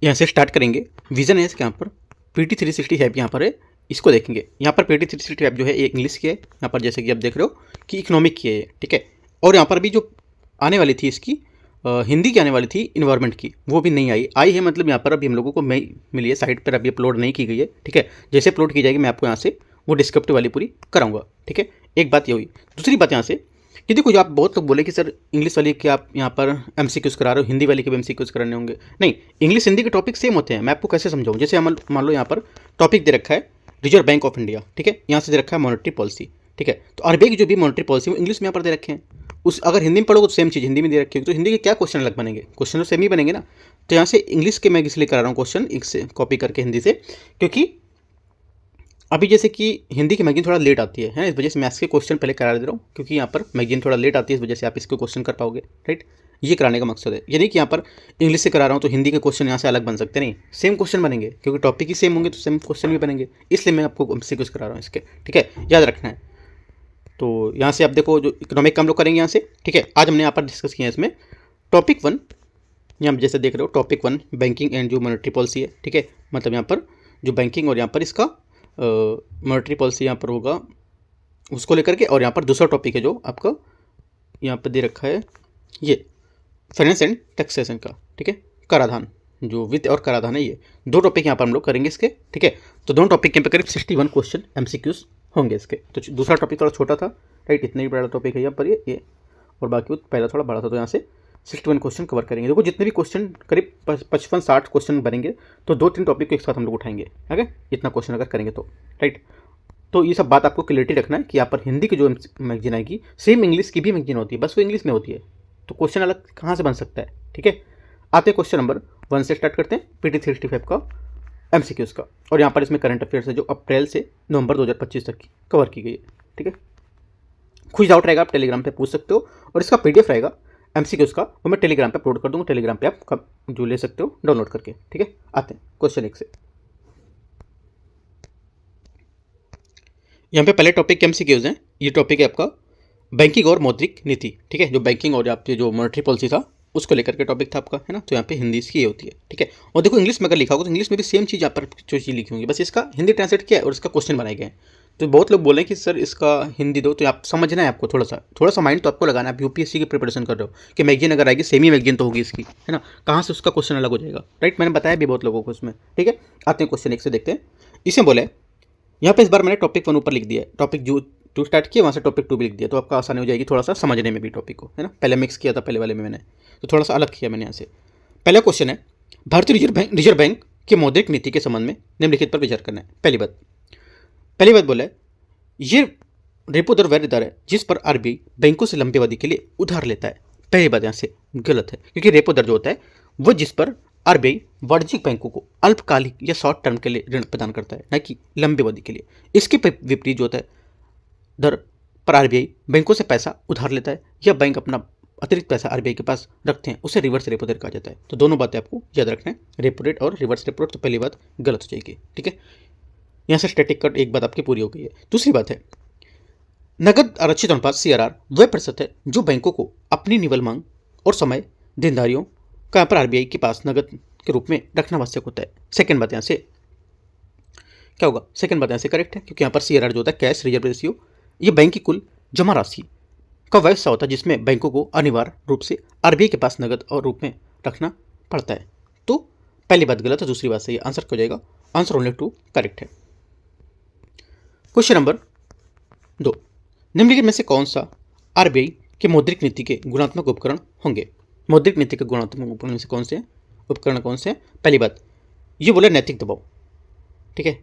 यहाँ से स्टार्ट करेंगे। विजन है इसके यहाँ पर PT 360 ऐप यहाँ पर है, इसको देखेंगे। यहाँ पर PT 360 ऐप जो है ये इंग्लिश की है, यहाँ पर जैसे कि आप देख रहे हो कि इकोनॉमिक की है, ठीक है। और यहाँ पर भी जो आने वाली थी इसकी हिंदी की आने वाली थी इन्वायरमेंट की, वो भी नहीं आई है, मतलब यहाँ पर अभी हम लोगों को मिली है, साइट पर अभी अपलोड नहीं की गई है, ठीक है। जैसे अपलोड की जाएगी मैं आपको यहाँ से वो डिस्क्रिप्टिव वाली पूरी कराऊंगा, ठीक है। एक बात ये हुई। दूसरी बात यहाँ से कि देखो, जो आप बहुत लोग बोले कि सर इंग्लिश वाली के आप यहाँ पर MCQs करा रहे हो, हिंदी वाली के भी MCQs कराने होंगे। नहीं, इंग्लिश हिंदी के टॉपिक सेम होते हैं। मैं आपको कैसे समझाऊँ, जैसे मान लो यहाँ पर टॉपिक दे रखा है रिजर्व बैंक ऑफ इंडिया, ठीक है। यहाँ से दे रखा है मॉनेटरी पॉलिसी, ठीक है। तो RBI की जो भी मॉनेटरी पॉलिसी वो इंग्लिश में यहाँ पर दे रखे हैं। उस अगर हिंदी में पढ़ोगे तो सेम चीज़ हिंदी में दे रखी होगी, तो हिंदी के क्या क्वेश्चन अलग बनेंगे? क्वेश्चन तो सेम ही बनेंगे ना। तो यहाँ से इंग्लिश के मैं इसलिए करा रहा हूँ क्वेश्चन एक कॉपी करके हिंदी से, क्योंकि अभी जैसे कि हिंदी की मैगजीन थोड़ा लेट आती है इस वजह से मैथ्स के क्वेश्चन पहले करा दे रहा हूँ, क्योंकि यहाँ पर मैगजीन थोड़ा लेट आती है, इस वजह से आप इसको क्वेश्चन कर पाओगे, राइट। ये कराने का मकसद है, ये नहीं कि यहाँ पर इंग्लिश से करा रहा हूँ तो हिंदी के क्वेश्चन यहाँ से अलग बन सकते नहीं, सेम क्वेश्चन बनेंगे, क्योंकि टॉपिक ही सेम होंगे तो सेम क्वेश्चन भी बनेंगे, इसलिए मैं आपको MCQs करा रहा हूँ इसके, ठीक है, याद रखना है। तो यहाँ से आप देखो जो इकोनॉमिक का हम लोग करेंगे यहाँ से, ठीक है। आज हमने यहाँ पर डिस्कस किया है इसमें टॉपिक 1, यहाँ जैसे देख रहे हो टॉपिक 1 बैंकिंग एंड जो मॉनेटरी पॉलिसी है, ठीक है। मतलब यहाँ पर जो बैंकिंग और यहाँ पर इसका मॉनेटरी पॉलिसी यहाँ पर होगा उसको लेकर के, और यहाँ पर दूसरा टॉपिक है जो आपका यहाँ पर दे रखा है ये फाइनेंस एंड टैक्सेशन का, ठीक है, कराधान, जो वित्त और कराधान है, ये दो टॉपिक यहाँ पर हम लोग करेंगे इसके, ठीक है। तो दोनों टॉपिक के पे करीब 61 क्वेश्चन MCQs होंगे इसके। तो दूसरा टॉपिक थोड़ा छोटा था, राइट, इतना ही बड़ा टॉपिक है यहाँ पर ये, और बाकी पहला थोड़ा बड़ा था, तो यहाँ से 61 क्वेश्चन कवर करेंगे। देखो जितने भी क्वेश्चन करीब 55-60 क्वेश्चन बनेंगे, तो 2-3 टॉपिक को एक साथ हम लोग उठाएंगे, ओके, इतना क्वेश्चन अगर करेंगे तो, राइट। तो ये सब बात आपको क्लियरिटी रखना है कि यहाँ पर हिंदी की जो मैगजीन आएगी सेम इंग्लिश की भी मैगजीन होती है, बस वो इंग्लिश में होती है, तो क्वेश्चन अलग कहाँ से बन सकता है, ठीक है। आते हैं क्वेश्चन नंबर 1 से स्टार्ट करते हैं, PT 365 का MCQs का। और यहाँ पर इसमें करंट अफेयर्स है जो अप्रैल से नवंबर 2025 तक की कवर की गई है, ठीक है। कुछ डाउट रहेगा आप टेलीग्राम पे पूछ सकते हो, और इसका PDF रहेगा MCQs का, वो मैं टेलीग्राम पे अपलोड कर दूँगा, टेलीग्राम पे आप जो ले सकते हो डाउनलोड करके, ठीक है। आते हैं क्वेश्चन 1 से। यहाँ पे पहले टॉपिक के MCQs हैं। ये टॉपिक है आपका बैंकिंग और मौद्रिक नीति, ठीक है। जो बैंकिंग और आपके जो मॉनेटरी पॉलिसी था उसको लेकर के टॉपिक था आपका, है ना। तो यहाँ पे हिंदी इसकी ये होती है, ठीक है। और देखो इंग्लिश में अगर लिखा होगा तो इंग्लिश में भी सेम चीज़ यहाँ पर जो चीज़ लिखी होंगी, बस इसका हिंदी ट्रांसलेट किया है और इसका क्वेश्चन बनाए गए हैं। तो बहुत लोग बोले कि सर इसका हिंदी दो, तो आप समझना है आपको, थोड़ा सा माइंड तो आपको लगाना है। आप UPSC की प्रिपरेशन कर रहे हो कि मैगजीन अगर आएगी सेमी मैगजीन तो होगी इसकी, है ना, कहाँ से उसका क्वेश्चन अलग हो जाएगा, राइट। मैंने बताया भी बहुत लोगों को उसमें, ठीक है। आते हैं क्वेश्चन 1 से देखते हैं। इसमें बोले यहाँ पे इस बार मैंने टॉपिक 1 ऊपर लिख दिया है, टॉपिक जो 2 स्टार्ट किया वहाँ से टॉपिक 2 भी लिख दिया, तो आपका आसानी हो जाएगी थोड़ा सा समझने में भी टॉपिक को, है ना। पहले मिक्स किया था पहले वाले में मैंने, तो थोड़ा सा अलग किया मैंने यहाँ से। पहला क्वेश्चन है भारतीय रिजर्व बैंक की मौद्रिक नीति के संबंध में निम्नलिखित पर विचार करना है। पहली बात बोला है ये रेपो दर वह दर है जिस पर RBI बैंकों से लंबी अवधि के लिए उधार लेता है। पहली बात यहाँ से गलत है, क्योंकि रेपो दर जो होता है वो जिस पर RBI वाणिज्यिक बैंकों को अल्पकालिक या शॉर्ट टर्म के लिए ऋण प्रदान करता है, न कि लंबी अवधि के लिए। इसके विपरीत जो होता है दर पर RBI बैंकों से पैसा उधार लेता है या बैंक अपना अतिरिक्त पैसा RBI के पास रखते हैं, उसे रिवर्स रेपो दर कहा जाता है। तो दोनों बातें आपको याद रखना है, रेपो रेट और रिवर्स रेपो रेट। तो पहली बात गलत हो जाएगी, ठीक है। यहाँ से स्टैटिक कट एक बात आपकी पूरी हो गई है। दूसरी बात है नगद आरक्षित अनुपात CRR वह प्रतिशत है जो बैंकों को अपनी निवल मांग और समय देनदारियों का यहाँ पर RBI के पास नगद के रूप में रखना आवश्यक होता है। सेकंड बात यहाँ से क्या होगा, सेकंड बात यहाँ से करेक्ट है, क्योंकि यहाँ पर CRR जो होता है कैश रिजर्व रेशियो, ये बैंक की कुल जमा राशि का वह हिस्सा होता है जिसमें बैंकों को अनिवार्य रूप से RBI के पास नगद और रूप में रखना पड़ता है। तो पहली बात गलत है, दूसरी बात सही, आंसर क्या हो जाएगा, आंसर ओनली 2 करेक्ट है। क्वेश्चन नंबर 2, निम्नलिखित में से कौन सा RBI के मौद्रिक नीति के गुणात्मक उपकरण होंगे। मौद्रिक नीति के गुणात्मक उपकरण में से कौन से उपकरण कौन से हैं। पहली बात ये बोले नैतिक दबाव, ठीक है।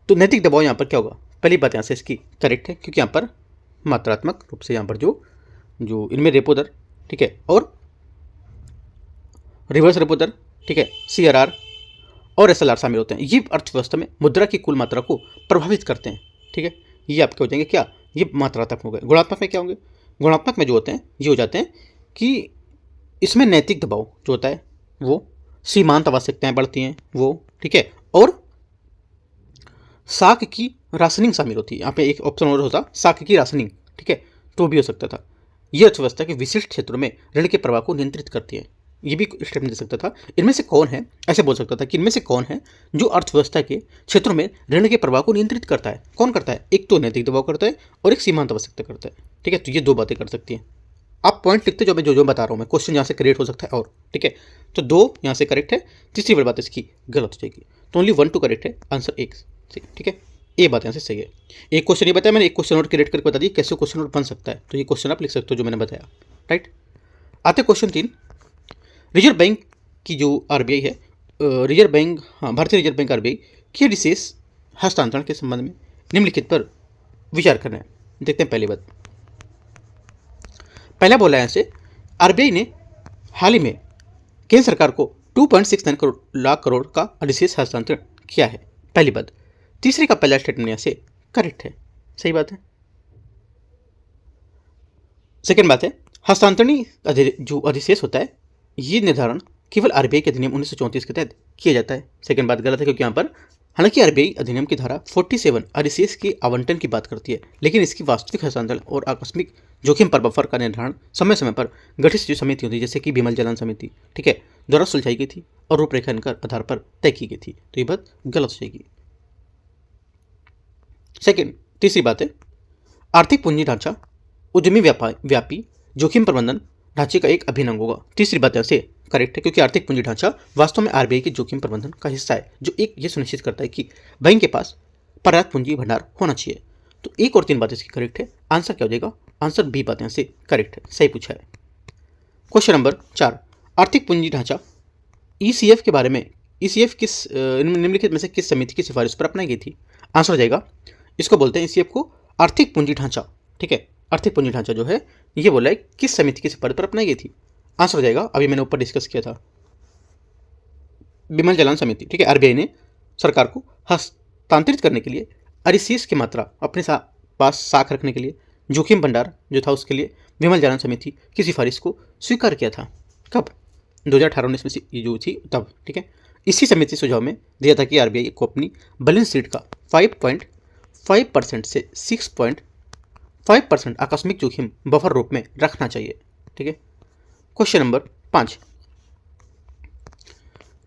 तो नैतिक दबाव यहाँ पर क्या होगा, पहली बात यहाँ से इसकी करेक्ट है, क्योंकि यहाँ पर मात्रात्मक रूप से यहाँ पर जो इनमें रेपो दर, ठीक है, और रिवर्स रेपो दर, ठीक है, CRR और SLR शामिल होते हैं। ये अर्थव्यवस्था में मुद्रा की कुल मात्रा को प्रभावित करते हैं, ठीक है। ये आपके हो जाएंगे क्या, ये मात्रात्मक हो गए। गुणात्मक में क्या होंगे, गुणात्मक में जो होते हैं ये हो जाते हैं कि इसमें नैतिक दबाव जो होता है वो सीमांत आवश्यकताएं बढ़ती हैं वो, ठीक है, और साख की राशनिंग शामिल होती है। यहाँ पे एक ऑप्शन और होता साख की राशनिंग, ठीक है, तो भी हो सकता था। ये अर्थव्यवस्था के विशिष्ट क्षेत्रों में ऋण के प्रवाह को नियंत्रित करती है, ये भी स्टेटमेंट दे सकता था। इनमें से कौन है, ऐसे बोल सकता था कि इनमें से कौन है जो अर्थव्यवस्था के क्षेत्रों में ऋण के प्रवाह को नियंत्रित करता है। कौन करता है? एक तो नैतिक दबाव करता है और एक सीमांत आवश्यकता करता है। ठीक है, तो ये दो बातें कर सकती हैं। आप पॉइंट लिखते जो मैं जो बता रहा हूँ, मैं क्वेश्चन यहाँ से क्रिएट हो सकता है और ठीक है, तो दो यहाँ से करेक्ट है, तीसरी वाली बात इसकी गलत हो जाएगी। तो ओनली 1 2 करेक्ट है, आंसर एक सही। ठीक है, ये बात यहाँ से सही है। एक क्वेश्चन ये बताया मैंने, एक क्वेश्चन और क्रिएट करके बता दी कैसे क्वेश्चन और बन सकता है, तो ये क्वेश्चन आप लिख सकते हो जो मैंने बताया। राइट, आते क्वेश्चन 3। रिजर्व बैंक की जो आरबीआई है, रिजर्व बैंक, हाँ, भारतीय रिजर्व बैंक आरबीआई के विशेष हस्तांतरण के संबंध में निम्नलिखित पर विचार करना है। देखते हैं पहली बात। पहला बोला है यहाँ से, आरबीआई ने हाल ही में केंद्र सरकार को 2.69 लाख करोड़ का अधिशेष हस्तांतरण किया है। पहली बात। तीसरे का पहला स्टेटमेंट यहाँ से करेक्ट है, सही बात है। सेकेंड बात है, हस्तांतरणीय जो अधिशेष होता है ये निर्धारण केवल आरबीआई के अधिनियम 1934 के तहत किया जाता है। सेकेंड बात गलत है, क्योंकि यहाँ पर हालांकि आरबीआई अधिनियम की धारा 47 अधिशेष के आवंटन की बात करती है, लेकिन इसकी वास्तविक हस्तांतरण और आकस्मिक जोखिम पर बफर का निर्धारण समय समय पर गठित जो समिति होती है, जैसे कि विमल जालन समिति, ठीक है, द्वारा सुलझाई गई थी और रूपरेखांकन आधार पर तय की गई थी। तो ये बात गलत हो जाएगी। सेकेंड, तीसरी बात है, आर्थिक पूंजी ढांचा उद्यमी व्यापी जोखिम प्रबंधन ढांचे का एक अभिन्न अंग होगा। तीसरी बात से करेक्ट है, क्योंकि आर्थिक पूंजी ढांचा वास्तव में आरबीआई के जोखिम प्रबंधन का हिस्सा है, जो एक ये सुनिश्चित करता है कि बैंक के पास पर्याप्त पूंजी भंडार होना चाहिए। तो एक और तीन बातें इसकी करेक्ट है। आंसर क्या हो जाएगा? आंसर बी बात यहाँ से करेक्ट है, सही पूछा है। क्वेश्चन नंबर 4, आर्थिक पूंजी ढांचा ईसीएफ के बारे में, ईसीएफ किस निम्नलिखित में से किस समिति की सिफारिश पर अपनाई गई थी? आंसर हो जाएगा, इसको बोलते हैं ईसीएफ को आर्थिक पूंजी ढांचा। ठीक है, आर्थिक पूंजी ढांचा जो है ये बोला है किस समिति की सिफारिश पर अपनाई गई थी। आंसर हो जाएगा, अभी मैंने ऊपर डिस्कस किया था, विमल जालन समिति। ठीक है, आरबीआई ने सरकार को हस्तांतरित करने के लिए अधिशेष की मात्रा अपने पास साख रखने के लिए जोखिम भंडार जो था उसके लिए विमल जालन समिति की सिफारिश को स्वीकार किया था। कब? 2018-19 में ये जो थी तब। ठीक है, इसी समिति सुझाव में दिया था कि आरबीआई को अपनी बैलेंस शीट का 5.5% से 6.5% आकस्मिक जोखिम बफर रूप में रखना चाहिए। ठीक है, क्वेश्चन नंबर 5,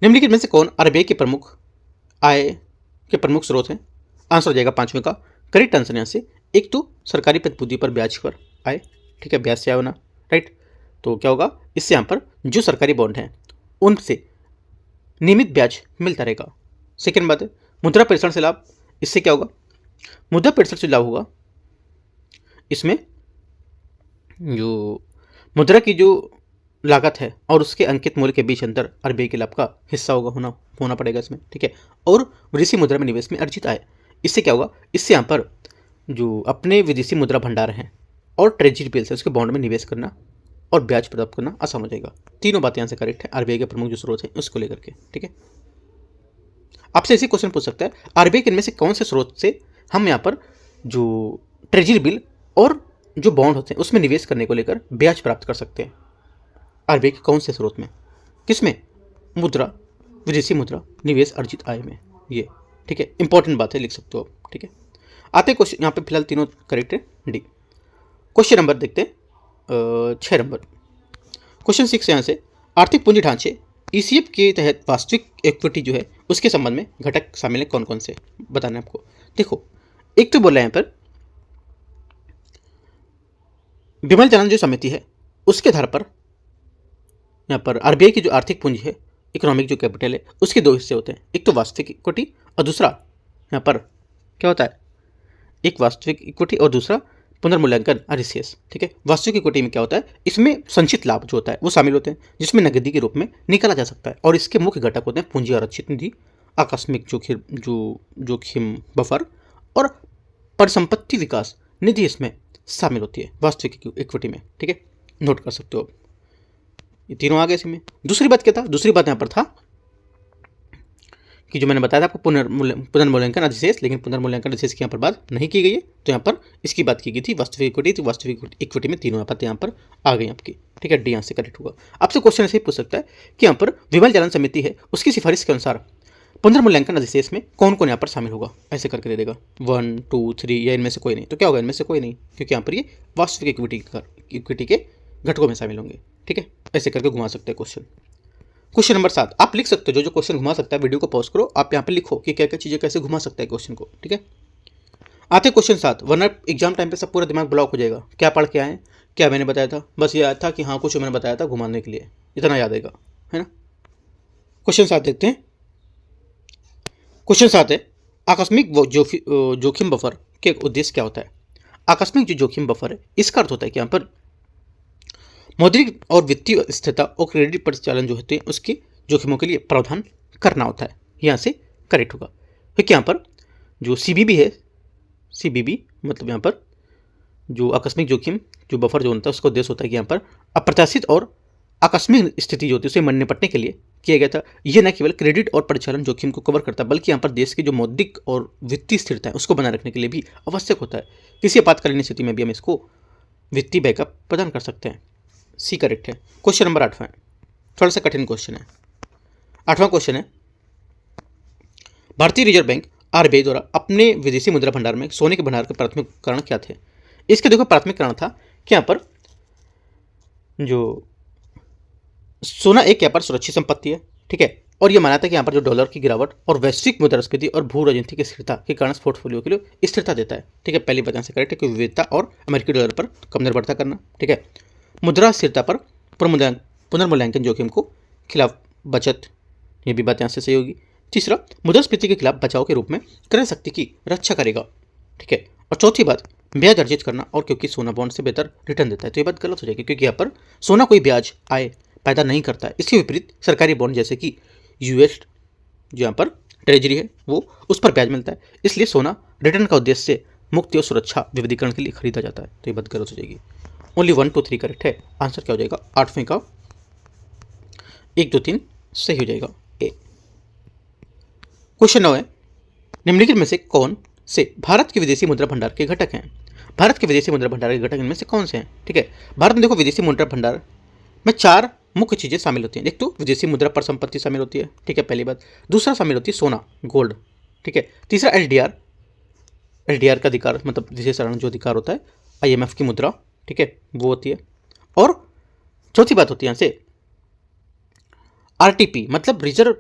निम्नलिखित में से कौन आरबीआई के प्रमुख आय के प्रमुख स्रोत हैं? आंसर हो जाएगा पांचवें का करेक्ट आंसर यहाँ से, एक तो सरकारी प्रतिभूति पर ब्याज पर आय। ठीक है, ब्याज से आय होना। राइट, तो क्या होगा इससे यहाँ पर जो सरकारी बॉन्ड हैं उनसे नियमित ब्याज मिलता रहेगा। सेकेंड बात है मुद्रा प्रेषण से लाभ, इससे क्या होगा? मुद्रा प्रेषण से लाभ होगा, इसमें जो मुद्रा की जो लागत है और उसके अंकित मूल्य के बीच अंतर आरबीआई के लाभ का हिस्सा होना पड़ेगा इसमें। ठीक है, और विदेशी मुद्रा में निवेश में अर्जित आय, इससे क्या होगा? इससे यहाँ पर जो अपने विदेशी मुद्रा भंडार हैं और ट्रेजरी बिल्स है उसके बॉन्ड में निवेश करना और ब्याज प्राप्त करना आसान हो जाएगा। तीनों बातें यहाँ से करेक्ट है आरबीआई के प्रमुख जो स्रोत हैं उसको लेकर के। ठीक है, आपसे ऐसे क्वेश्चन पूछ सकता है, आरबीआई के इनमें से कौन से स्रोत से हम यहाँ पर जो ट्रेजरी बिल और जो बॉन्ड होते हैं उसमें निवेश करने को लेकर ब्याज प्राप्त कर सकते हैं? आरबीआई के कौन से स्रोत में? किसमें? मुद्रा, विदेशी मुद्रा, निवेश, अर्जित आय में। ये ठीक है, इंपॉर्टेंट बात है, लिख सकते हो आप। ठीक है, आते क्वेश्चन यहाँ पे फिलहाल तीनों करेक्ट है, डी। क्वेश्चन नंबर देखते हैं 6 नंबर। क्वेश्चन 6 यहाँ से, आर्थिक पूंजी ढांचे ईसीएफ के तहत वास्तविक इक्विटी जो है उसके संबंध में घटक शामिल है कौन कौन से, बताना है आपको। देखो, एक तो बोला है यहाँ पर विमल जालन जो समिति है उसके आधार पर यहाँ पर आरबीआई की जो आर्थिक पूंजी है, इकोनॉमिक जो कैपिटल है, उसके दो हिस्से होते हैं, एक तो वास्तविक इक्विटी और दूसरा यहाँ पर क्या होता है, एक वास्तविक इक्विटी और दूसरा पुनर्मूल्यांकन अधिशेष। ठीक है, वास्तविक इक्विटी में क्या होता है, इसमें संचित लाभ जो होता है वो शामिल होते हैं जिसमें नकदी के रूप में निकाला जा सकता है, और इसके मुख्य घटक होते हैं पूंजी आरक्षित निधि, आकस्मिक जोखिम बफर और परिसंपत्ति विकास निधि इसमें शामिल होती है वास्तविक इक्विटी में। ठीक है, नोट कर सकते हो, ये तीनों आ गए इसमें। दूसरी बात क्या था? दूसरी बात यहाँ पर था कि जो मैंने बताया था आपको पुनर्मूल्यांकन अधिशेष, लेकिन पुनर्मूल्यांकन अधिशेष की यहाँ पर बात नहीं की गई है, तो यहाँ पर इसकी बात की गई थी वास्तविक इक्विटी। तो वास्तविक इक्विटी में तीनों बातें यहाँ पर आ गई आपकी। ठीक है, डी यहाँ से करेक्ट होगा। आपसे क्वेश्चन ऐसे ही पूछ सकता है कि यहाँ पर विमल जालन समिति है उसकी सिफारिश के अनुसार पुनर्मूल्यांकन अधिशेष में कौन कौन यहाँ पर शामिल होगा, ऐसे करके दे देगा 1 2 3 या इनमें से कोई नहीं। तो क्या होगा? इनमें से कोई नहीं, क्योंकि यहाँ पर ये वास्तविक इक्विटी के घटकों में शामिल होंगे। ठीक है, ऐसे करके घुमा सकते हैं क्वेश्चन। क्वेश्चन नंबर 7 आप लिख सकते हो, जो क्वेश्चन घुमा सकता है वीडियो को पॉज करो, आप यहाँ पे लिखो कि क्या क्या चीज़ें कैसे घुमा सकता है क्वेश्चन को, ठीक है। आते क्वेश्चन 7, वरना एग्जाम टाइम पे सब पूरा दिमाग ब्लॉक हो जाएगा, क्या पढ़ के आए, क्या मैंने बताया था, बस ये आया था कि हाँ कुछ मैंने बताया था घुमाने के लिए, इतना याद आएगा, है ना। क्वेश्चन 7 देखते हैं। क्वेश्चन 7 है आकस्मिक जोखिम बफर के उद्देश्य क्या होता है। आकस्मिक जो जोखिम बफर है इसका अर्थ होता है कि यहाँ पर मौद्रिक और वित्तीय स्थिरता और क्रेडिट परिचालन जो होते हैं उसके जोखिमों के लिए प्रावधान करना होता है, यहाँ से करेक्ट होगा। क्योंकि यहाँ पर जो सीबीबी है, सीबीबी मतलब यहाँ पर जो आकस्मिक जोखिम जो बफर जो होता है उसका उद्देश्य होता है कि यहाँ पर अप्रत्याशित और आकस्मिक स्थिति जो होती है उसे निपटने के लिए किया गया था। ये न केवल क्रेडिट और परिचालन जोखिम को कवर करता है बल्कि यहाँ पर देश की जो मौद्रिक और वित्तीय स्थिरता है उसको बनाए रखने के लिए भी आवश्यक होता है। किसी आपातकालीन स्थिति में भी हम इसको वित्तीय बैकअप प्रदान कर सकते हैं। सी करेक्ट है। क्वेश्चन नंबर 8 थोड़ा सा कठिन क्वेश्चन है। 8वां क्वेश्चन है भारतीय रिजर्व बैंक आरबीआई द्वारा अपने विदेशी मुद्रा भंडार में सोने के भंडार के प्राथमिक कारण क्या थे। इसके देखो प्राथमिक कारण था कि यहाँ पर जो सोना एक यहाँ पर सुरक्षित संपत्ति है, ठीक है, और ये माना था कि यहाँ पर जो डॉलर की गिरावट और वैश्विक मुद्रास्फीति और भू राजनीतिक स्थिरता के कारण पोर्टफोलियो के लिए स्थिरता देता है, ठीक है। पहली बात यहाँ से करेक्ट है कि विविधता और अमेरिकी डॉलर पर कम निर्भरता करना, ठीक है। मुद्रा स्थिरता पर पुनर्मूल्यांकन जोखिम को खिलाफ बचत, ये भी बात यहाँ से सही होगी। तीसरा मुद्रास्फीति के खिलाफ बचाव के रूप में क्रय शक्ति की रक्षा करेगा, ठीक है। और चौथी बात ब्याज अर्जित करना, और क्योंकि सोना बॉन्ड से बेहतर रिटर्न देता है, तो ये बात गलत हो जाएगी क्योंकि यहाँ पर सोना कोई ब्याज आय पैदा नहीं करता है। इसके विपरीत सरकारी बॉन्ड जैसे कि यूएस जो यहाँ पर ट्रेजरी है वो उस पर ब्याज मिलता है, इसलिए सोना रिटर्न का उद्देश्य से मुक्ति और सुरक्षा विविधीकरण के लिए खरीदा जाता है, तो ये बात गलत हो जाएगी। ओनली 1 2 3 करेक्ट है। आंसर क्या हो जाएगा 8वें का 1 2 3 सही हो जाएगा ए। क्वेश्चन 9 है निम्नलिखित में से कौन से भारत के विदेशी मुद्रा भंडार के घटक हैं। भारत के विदेशी मुद्रा भंडार के घटक इनमें से कौन से हैं, ठीक है। भारत में देखो विदेशी मुद्रा भंडार में 4 मुख्य चीज़ें शामिल होती हैं। एक तो विदेशी मुद्रा पर संपत्ति शामिल होती है, ठीक है, पहली बात। दूसरा शामिल होती है सोना गोल्ड, ठीक है। तीसरा एलडीआर का अधिकार मतलब विशेषण जो अधिकार होता है आईएमएफ की मुद्रा, ठीक है, वो होती है। और चौथी बात होती है यहाँ से आरटीपी मतलब रिजर्व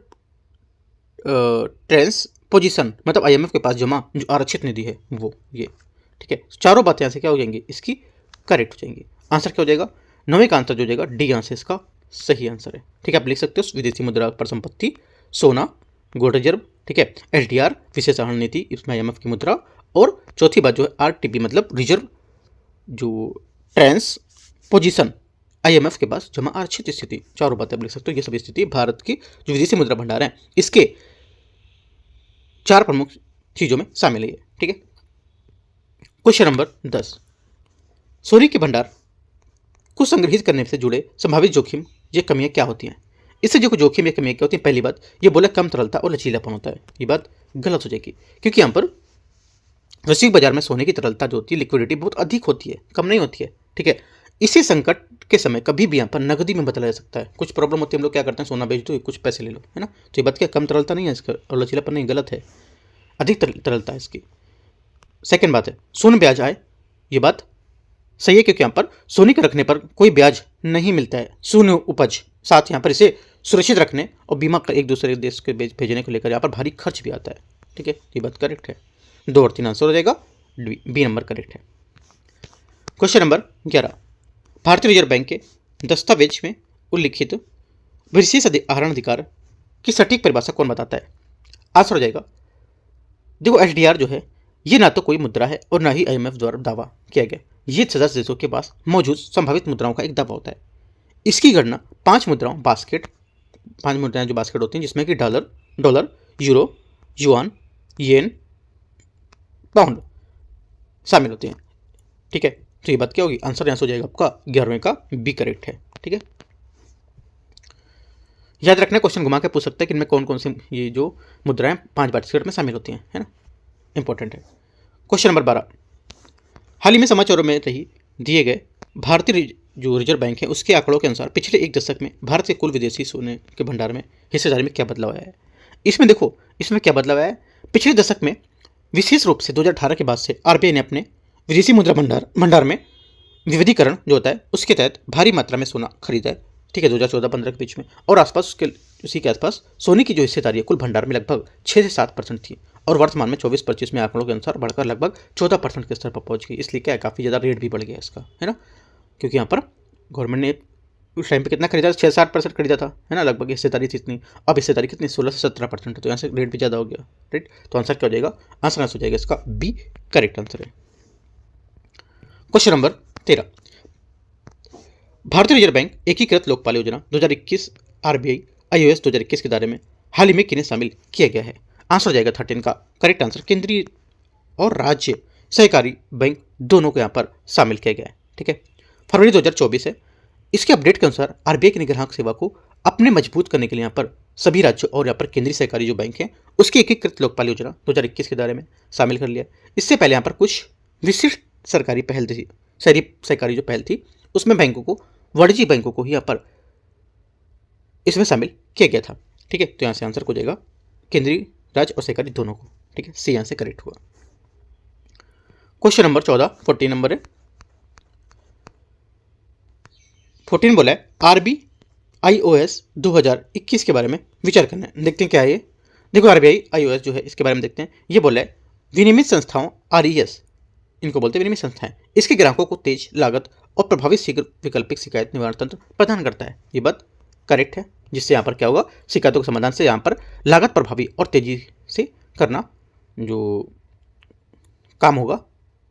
ट्रेंस पोजीशन मतलब आईएमएफ के पास जमा जो आरक्षित निधि है वो, ये ठीक है। चारों बातें यहाँ से क्या हो जाएंगी इसकी करेक्ट हो जाएंगी। आंसर क्या हो जाएगा 9वें का आंसर जो हो जाएगा डी आंसर इसका सही आंसर है, ठीक है। आप लिख सकते हो विदेशी मुद्रा पर संपत्ति, सोना, गोल्ड रिजर्व, ठीक है, एलडीआर विशेषण नीति इसमें आईएमएफ की मुद्रा, और चौथी बात जो है आरटीपी मतलब रिजर्व जो ट्रांस पोजीशन आईएमएफ के पास जमा आरक्षित स्थिति। चारों बातें आप लिख सकते हो। ये सभी स्थिति भारत की जो विदेशी मुद्रा भंडार है इसके 4 प्रमुख चीजों में शामिल है, ठीक है। क्वेश्चन नंबर 10 सोने के भंडार को संग्रहित करने से जुड़े संभावित जोखिम ये कमियां क्या होती हैं। इससे जो जोखिम या कमियां क्या होती हैं, पहली बात ये बोला कम तरलता और लचीलापन होता है, ये बात गलत हो जाएगी क्योंकि यहाँ पर वैश्विक बाजार में सोने की तरलता जो होती है लिक्विडिटी बहुत अधिक होती है, कम नहीं होती है, ठीक है। इसी संकट के समय कभी भी यहाँ पर नकदी में बदला जा सकता है। कुछ प्रॉब्लम होती है हम लोग क्या करते हैं सोना बेच दो कुछ पैसे ले लो, है ना, तो ये बात क्या कम तरलता नहीं है इसका और लचीलापन नहीं, गलत है, अधिक तरलता है इसकी। सेकेंड बात है शून्य ब्याज आए, ये बात सही है क्योंकि यहाँ पर सोने के रखने पर कोई ब्याज नहीं मिलता है, शून्य उपज, साथ यहाँ पर इसे सुरक्षित रखने और बीमा एक दूसरे देश के भेजने को लेकर यहाँ पर भारी खर्च भी आता है, ठीक है, ये बात करेक्ट है। 2 और 3 आंसर हो जाएगा, बी नंबर करेक्ट है। क्वेश्चन नंबर 11 भारतीय रिजर्व बैंक के दस्तावेज में उल्लिखित विशेष आहरण अधिकार की सटीक परिभाषा कौन बताता है। आंसर हो जाएगा देखो एलडीआर जो है ये ना तो कोई मुद्रा है और ना ही आईएमएफ द्वारा दावा किया गया, ये सदस्य देशों के पास मौजूद संभावित मुद्राओं का एक दावा होता है। इसकी गणना 5 मुद्राएं जो बास्केट होती हैं जिसमें कि डॉलर, यूरो, युआन, येन, पाउंड शामिल होते हैं, ठीक है। तो ये बात क्या होगी आंसर यहाँ से हो जाएगा आपका 11वें का बी करेक्ट है, ठीक है। याद रखना क्वेश्चन घुमा के पूछ सकते हैं कि इनमें कौन कौन सी ये जो मुद्राएं 5 बास्केट में शामिल होती हैं, है ना, इंपॉर्टेंट है। क्वेश्चन नंबर 12 हाल ही में समाचारों में दिए गए भारतीय जो रिजर्व बैंक है उसके आंकड़ों के अनुसार पिछले 1 दशक में भारत के कुल विदेशी सोने के भंडार में हिस्सेदारी में क्या बदलाव आया है। इसमें देखो इसमें क्या बदलाव आया है, पिछले दशक में विशेष रूप से 2018 के बाद से आरबीआई ने अपने विदेशी मुद्रा भंडार में विविधीकरण जो होता है उसके तहत भारी मात्रा में सोना खरीदा है, ठीक है, 2014-15 के बीच में, और आसपास उसी के आसपास सोने की जो हिस्सेदारी है कुल भंडार में लगभग 6 से 7% थी, और वर्तमान में 24-25 में आंकड़ों के अनुसार बढ़कर लगभग 14% के स्तर पर पहुंच गई। इसलिए क्या है, काफ़ी ज़्यादा रेट भी बढ़ गया इसका, है ना, क्योंकि यहाँ पर गवर्नमेंट ने उस टाइम पे कितना खरीदा, 6-7% खरीदा था, है ना, लगभग हिस्सेदारी थी इतनी। अब हिस्सेदारी कितनी, 16 से 17% है, तो यहाँ से रेट भी ज़्यादा हो गया, राइट। तो आंसर क्या हो जाएगा, आंसर हो जाएगा इसका बी, करेक्ट आंसर है। क्वेश्चन नंबर 13, भारतीय रिजर्व बैंक एकीकृत लोकपाल योजना 2021 आरबीआई आईओएस 2021 के दायरे में हाल ही में किन्हें शामिल किया गया है। आंसर हो जाएगा 13 का करेक्ट आंसर, केंद्रीय और राज्य सहकारी बैंक दोनों को यहाँ पर शामिल किया गया है, ठीक है। फरवरी 2024 है। इसके अपडेट के अनुसार आरबीआई की ग्राहक सेवा को अपने मजबूत करने के लिए यहाँ पर सभी राज्यों और यहाँ पर केंद्रीय सहकारी जो बैंक हैं उसकी एकीकृत लोकपाल योजना 2021 के दायरे में शामिल कर लिया। इससे पहले यहाँ पर कुछ विशिष्ट सरकारी पहल थी, शहरी सहकारी जो पहल थी उसमें बैंकों को, वाणिज्यिक बैंकों को ही यहाँ पर इसमें शामिल किया गया था, ठीक है। तो यहाँ से आंसर हो जाएगा केंद्रीय, राज्य और सहकारी दोनों को, ठीक है, सी यहाँ से करेक्ट हुआ। क्वेश्चन नंबर 14, 14 नंबर है। 14 बोला है आरबीआईओएस 2021 के बारे में विचार करना है। देखते हैं क्या है ये। देखो आरबीआई आईओएस जो है इसके बारे में देखते हैं। ये बोला है विनियमित संस्थाओं आरईएस, इनको बोलते हैं विनियमित संस्थाएं, इसके ग्राहकों को तेज लागत और प्रभावी शीघ्र वैकल्पिक शिकायत निवारण तंत्र प्रदान करता है। ये बात करेक्ट है, जिससे यहाँ पर क्या होगा, शिकायतों के समाधान से यहाँ पर लागत प्रभावी और तेजी से करना जो काम होगा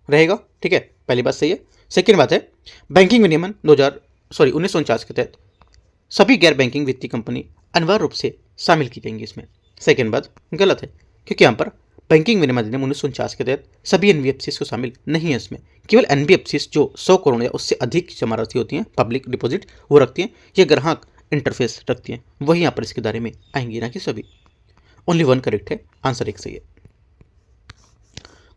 रहेगा, ठीक है, पहली बात सही है। सेकेंड बात है बैंकिंग विनियमन 1949 के तहत सभी गैर बैंकिंग वित्तीय कंपनी अनिवार्य रूप से शामिल की जाएंगी इसमें। सेकेंड बात गलत है, क्योंकि यहाँ पर बैंकिंग विनियमन अधिनियम 1949 के तहत सभी एनबीएफसी को शामिल नहीं है इसमें। केवल एनबीएफसी जो 100 करोड़ या उससे अधिक जमा राशि होती हैं, पब्लिक डिपॉजिट, वो रखती हैं, या ग्राहक इंटरफेस रखती हैं, वही यहाँ पर इसके दायरे में आएंगी, ना कि सभी। ओनली वन करेक्ट है, आंसर एक सही है।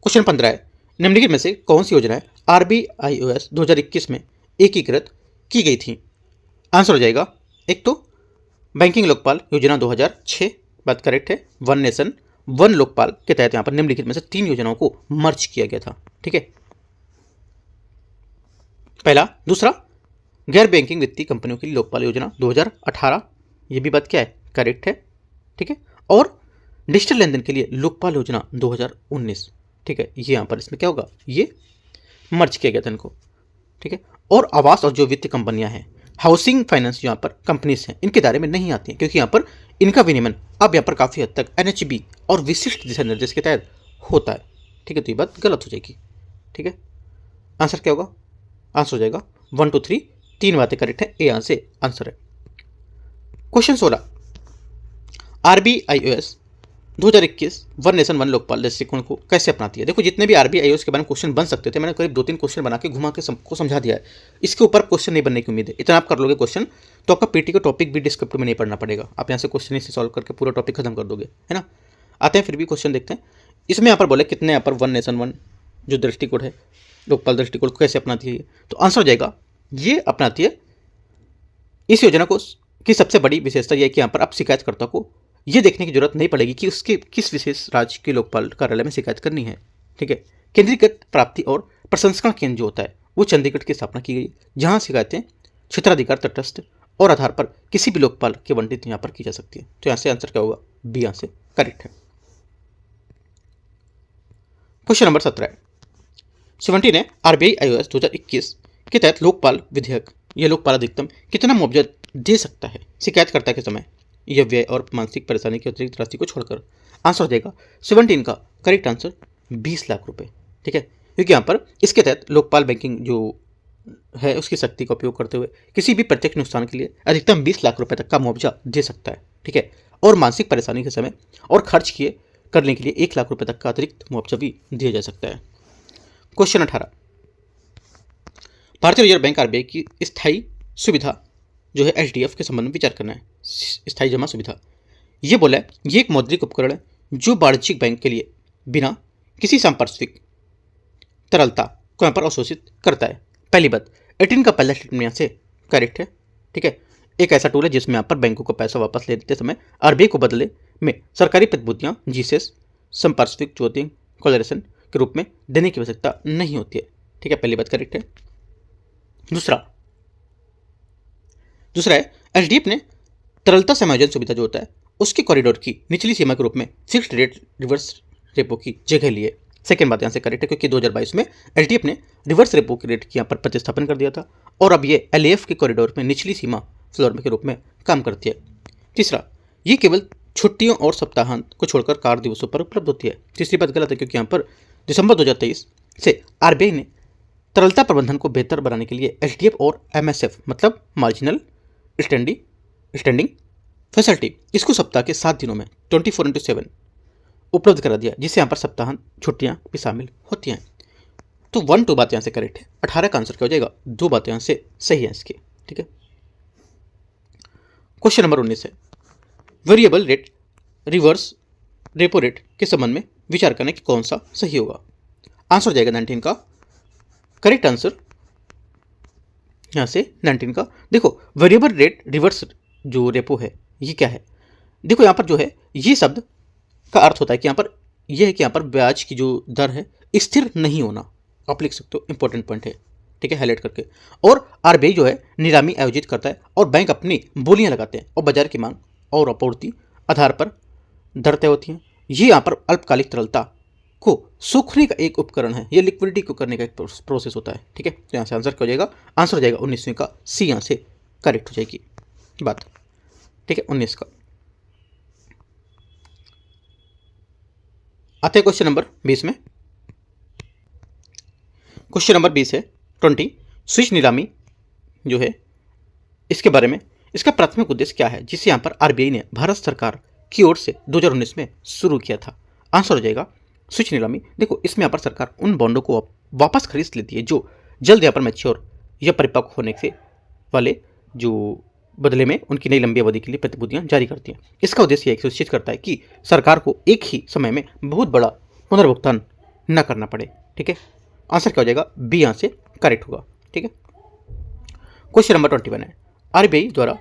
क्वेश्चन 15 है, निम्नलिखित में से कौन सी योजना है आरबीआईओएस 2021 में एकीकृत की गई थी। आंसर हो जाएगा एक तो बैंकिंग लोकपाल योजना 2006, बात करेक्ट है। वन नेशन वन लोकपाल के तहत यहाँ पर निम्नलिखित में से 3 योजनाओं को मर्ज किया गया था, ठीक है, पहला। दूसरा गैर बैंकिंग वित्तीय कंपनियों के लिए लोकपाल योजना 2018, ये भी बात क्या है, करेक्ट है, ठीक है। और डिजिटल लेनदेन के लिए लोकपाल योजना 2019, ठीक है, ये यहाँ पर इसमें क्या होगा, ये मर्ज किया गया था इनको, ठीक है। और आवास और जो वित्तीय कंपनियां हैं, हाउसिंग फाइनेंस जो यहाँ पर कंपनीज हैं, इनके दायरे में नहीं आती हैं, क्योंकि यहाँ पर इनका विनियमन अब यहाँ पर काफ़ी हद तक एनएचबी और विशिष्ट दिशा निर्देश के तहत होता है, ठीक है। तो ये बात गलत हो जाएगी, ठीक है। आंसर क्या होगा, आंसर हो जाएगा 1 2 3, 3 बातें करेक्ट है, ए यहाँ से आंसर है। Question 16, आरबीआईओएस 2021 one nation one Lokpal दृष्टिकोण को कैसे अपनाती है। देखो जितने भी आरबीआईओएस के बारे में क्वेश्चन बन सकते थे, मैंने करीब 2-3 क्वेश्चन बना के घुमा के सबको समझा दिया है। इसके ऊपर क्वेश्चन नहीं बनने की उम्मीद है। इतना आप कर लोगे क्वेश्चन तो आपका पीटी का टॉपिक भी डिस्क्रिप्टिव में नहीं पढ़ना पड़ेगा, आप यहाँ से क्वेश्चन से सॉल्व करके पूरा टॉपिक खत्म कर दोगे, है ना। आते हैं फिर भी क्वेश्चन देखते हैं। इसमें यहाँ पर बोले कितने यहाँ पर वन नेशन वन जो दृष्टिकोण है, लोकपाल दृष्टिकोण को कैसे अपनाती है, तो आंसर हो जाएगा ये अपनाती है। इस योजना को की सबसे बड़ी विशेषता यह है कि यहाँ पर अब शिकायतकर्ता को ये देखने की जरूरत नहीं पड़ेगी कि उसके किस विशेष राज्य के लोकपाल कार्यालय में शिकायत करनी है, ठीक है। केंद्रीकृत प्राप्ति और प्रसंस्करण केंद्र जो होता है वो चंडीगढ़ की स्थापना की गई, जहां शिकायतें क्षेत्राधिकार तटस्थ और आधार पर किसी भी लोकपाल के वंडित यहाँ पर की जा सकती है। तो यहाँ से आंसर क्या होगा, बी यहाँ से करेक्ट है। क्वेश्चन नंबर 17 है आरबीआईओएस 2021 के तहत लोकपाल विधेयक यह लोकपाल अधिकतम कितना मुआवजा दे सकता है शिकायतकर्ता के समय यह व्यय और मानसिक परेशानी की अतिरिक्त राशि को छोड़कर। आंसर हो जाएगा 17 का करेक्ट आंसर 20 लाख रुपए, ठीक है। क्योंकि यहाँ पर इसके तहत लोकपाल बैंकिंग जो है उसकी शक्ति का उपयोग करते हुए किसी भी प्रत्यक्ष नुकसान के लिए अधिकतम 20 लाख रुपए तक का मुआवजा दे सकता है, ठीक है। और मानसिक परेशानी के समय और खर्च किए करने के लिए 1 लाख रुपए तक का अतिरिक्त मुआवजा भी दिया जा सकता है। क्वेश्चन 18, भारतीय रिजर्व बैंक आरबीआई की स्थायी सुविधा जो है एचडीएफ के संबंध में विचार करना है। स्थायी जमा सुविधा ये बोला है ये एक मौद्रिक उपकरण है जो वाणिज्यिक बैंक के लिए बिना किसी संपार्श्विक तरलता को यहाँ पर अवशोषित करता है। पहली बात 18 का पहला स्टेटमेंट यहाँ से करेक्ट है, ठीक है। एक ऐसा टूल है जिसमें यहाँ पर बैंकों को पैसा वापस लेते समय आरबीआई को बदले में सरकारी प्रतिभूतियाँ जीसेस संपार्श्विक ज्योति कोलरेशन के रूप में देने की आवश्यकता नहीं होती है, ठीक है। पहली बात करेक्ट है। दूसरा है एचडीएफ ने तरलता समायोजन सुविधा जो होता है उसके कॉरिडोर की निचली सीमा के रूप में फिक्स्ड रेट रिवर्स रेपो की जगह लिए। सेकेंड बात यहाँ से करेक्ट है क्योंकि 2022 में एचडीएफ ने रिवर्स रेपो के रेट की यहाँ पर प्रतिस्थापन कर दिया था और अब ये एलएएफ के कॉरिडोर में निचली सीमा फ्लोर के रूप में काम करती है। तीसरा, ये केवल छुट्टियों और सप्ताहांत को छोड़कर कार्य दिवसों पर उपलब्ध होती है। तीसरी बात गलत है क्योंकि यहाँ पर दिसंबर 2023 से आरबीआई ने तरलता प्रबंधन को बेहतर बनाने के लिए एचडीएफ और एमएसएफ मतलब मार्जिनल स्टैंडिंग फैसिलिटी इसको सप्ताह के 7 दिनों में 24/7 उपलब्ध करा दिया, जिससे यहाँ पर सप्ताहांत छुट्टियाँ भी शामिल होती हैं। तो 1-2 बात यहाँ से करेक्ट है, 18 का आंसर क्या हो जाएगा, 2 बातें यहाँ से सही है इसकी। ठीक है, क्वेश्चन नंबर 19 है variable rate reverse repo rate के संबंध में विचार करने की कौन सा सही होगा। आंसर हो जाएगा 19 का करेक्ट आंसर यहाँ से 19 का। देखो वेरिएबल रेट रिवर्स जो रेपो है ये क्या है, देखो यहाँ पर जो है ये शब्द का अर्थ होता है कि यहाँ पर यह है कि यहाँ पर ब्याज की जो दर है स्थिर नहीं होना, आप लिख सकते हो, इंपॉर्टेंट पॉइंट है। ठीक है, हाईलाइट करके। और आरबीआई जो है नीलामी आयोजित करता है और बैंक अपनी बोलियां लगाते हैं और बाजार की मांग और आपूर्ति आधार पर दर तय होती हैं। ये यहाँ पर अल्पकालिक तरलता को सूखने का एक उपकरण है, ये लिक्विडिटी को करने का एक प्रोसेस होता है। ठीक है, तो यहाँ से आंसर क्या हो जाएगा, आंसर हो जाएगा 19वीं का सी, यहाँ से करेक्ट हो जाएगी बात। ठीक है, 19 का। आते हैं क्वेश्चन नंबर 20 में। क्वेश्चन नंबर 20 है 20 स्विच नीलामी जो है इसके बारे में, इसका प्राथमिक उद्देश्य क्या है जिसे यहाँ पर आरबीआई ने भारत सरकार की ओर से 2019 में शुरू किया था। आंसर हो जाएगा स्विच नीलामी। देखो इसमें यहाँ पर सरकार उन बॉन्डों को वापस खरीद लेती है जो जल्द यहाँ पर मैच्योर या परिपक्व होने से वाले जो बदले में उनकी नई लंबी अवधि के लिए प्रतिभूतियां जारी करती हैं। इसका उद्देश्य यह सुनिश्चित करता है कि सरकार को एक ही समय में बहुत बड़ा पुनर्भुगतान न करना पड़े। ठीक है, आंसर क्या हो जाएगा, बी यहाँ से करेक्ट होगा। ठीक है, क्वेश्चन नंबर 21 है आरबीआई द्वारा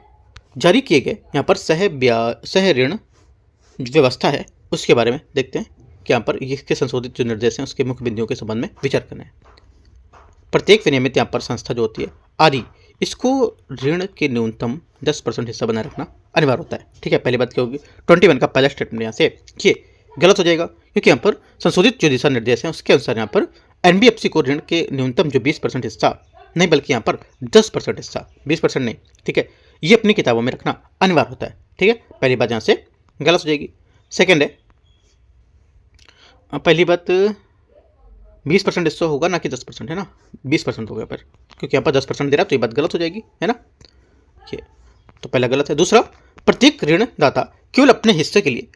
जारी किए गए यहाँ पर सह ऋण व्यवस्था है उसके बारे में देखते हैं कि यहाँ पर इसके संशोधित जो निर्देश हैं उसके मुख्य बिंदुओं के संबंध में विचार करना है। प्रत्येक विनियमित यहाँ पर संस्था जो होती है आरई, इसको ऋण के न्यूनतम 10% हिस्सा बनाए रखना अनिवार्य होता है। ठीक है, पहली बात क्या होगी, 21 का पहला स्टेटमेंट यहाँ से ये गलत हो जाएगा क्योंकि यहाँ पर संशोधित जो दिशा निर्देश हैं उसके अनुसार यहाँ पर एनबीएफसी को ऋण के न्यूनतम जो 20% हिस्सा नहीं बल्कि यहाँ पर 10% हिस्सा, 20% नहीं। ठीक है, ये अपनी किताबों में रखना अनिवार्य होता है। ठीक है, पहली बात यहाँ से गलत हो जाएगी। सेकेंड है, पहली बात 20% हिस्सा होगा ना कि 10%, है ना, 20% हो गया पर क्योंकि यहाँ पर 10% दे रहा है तो ये बात गलत हो जाएगी, है ना, ये तो पहला गलत है। दूसरा, प्रत्येक ऋणदाता केवल अपने हिस्से के लिए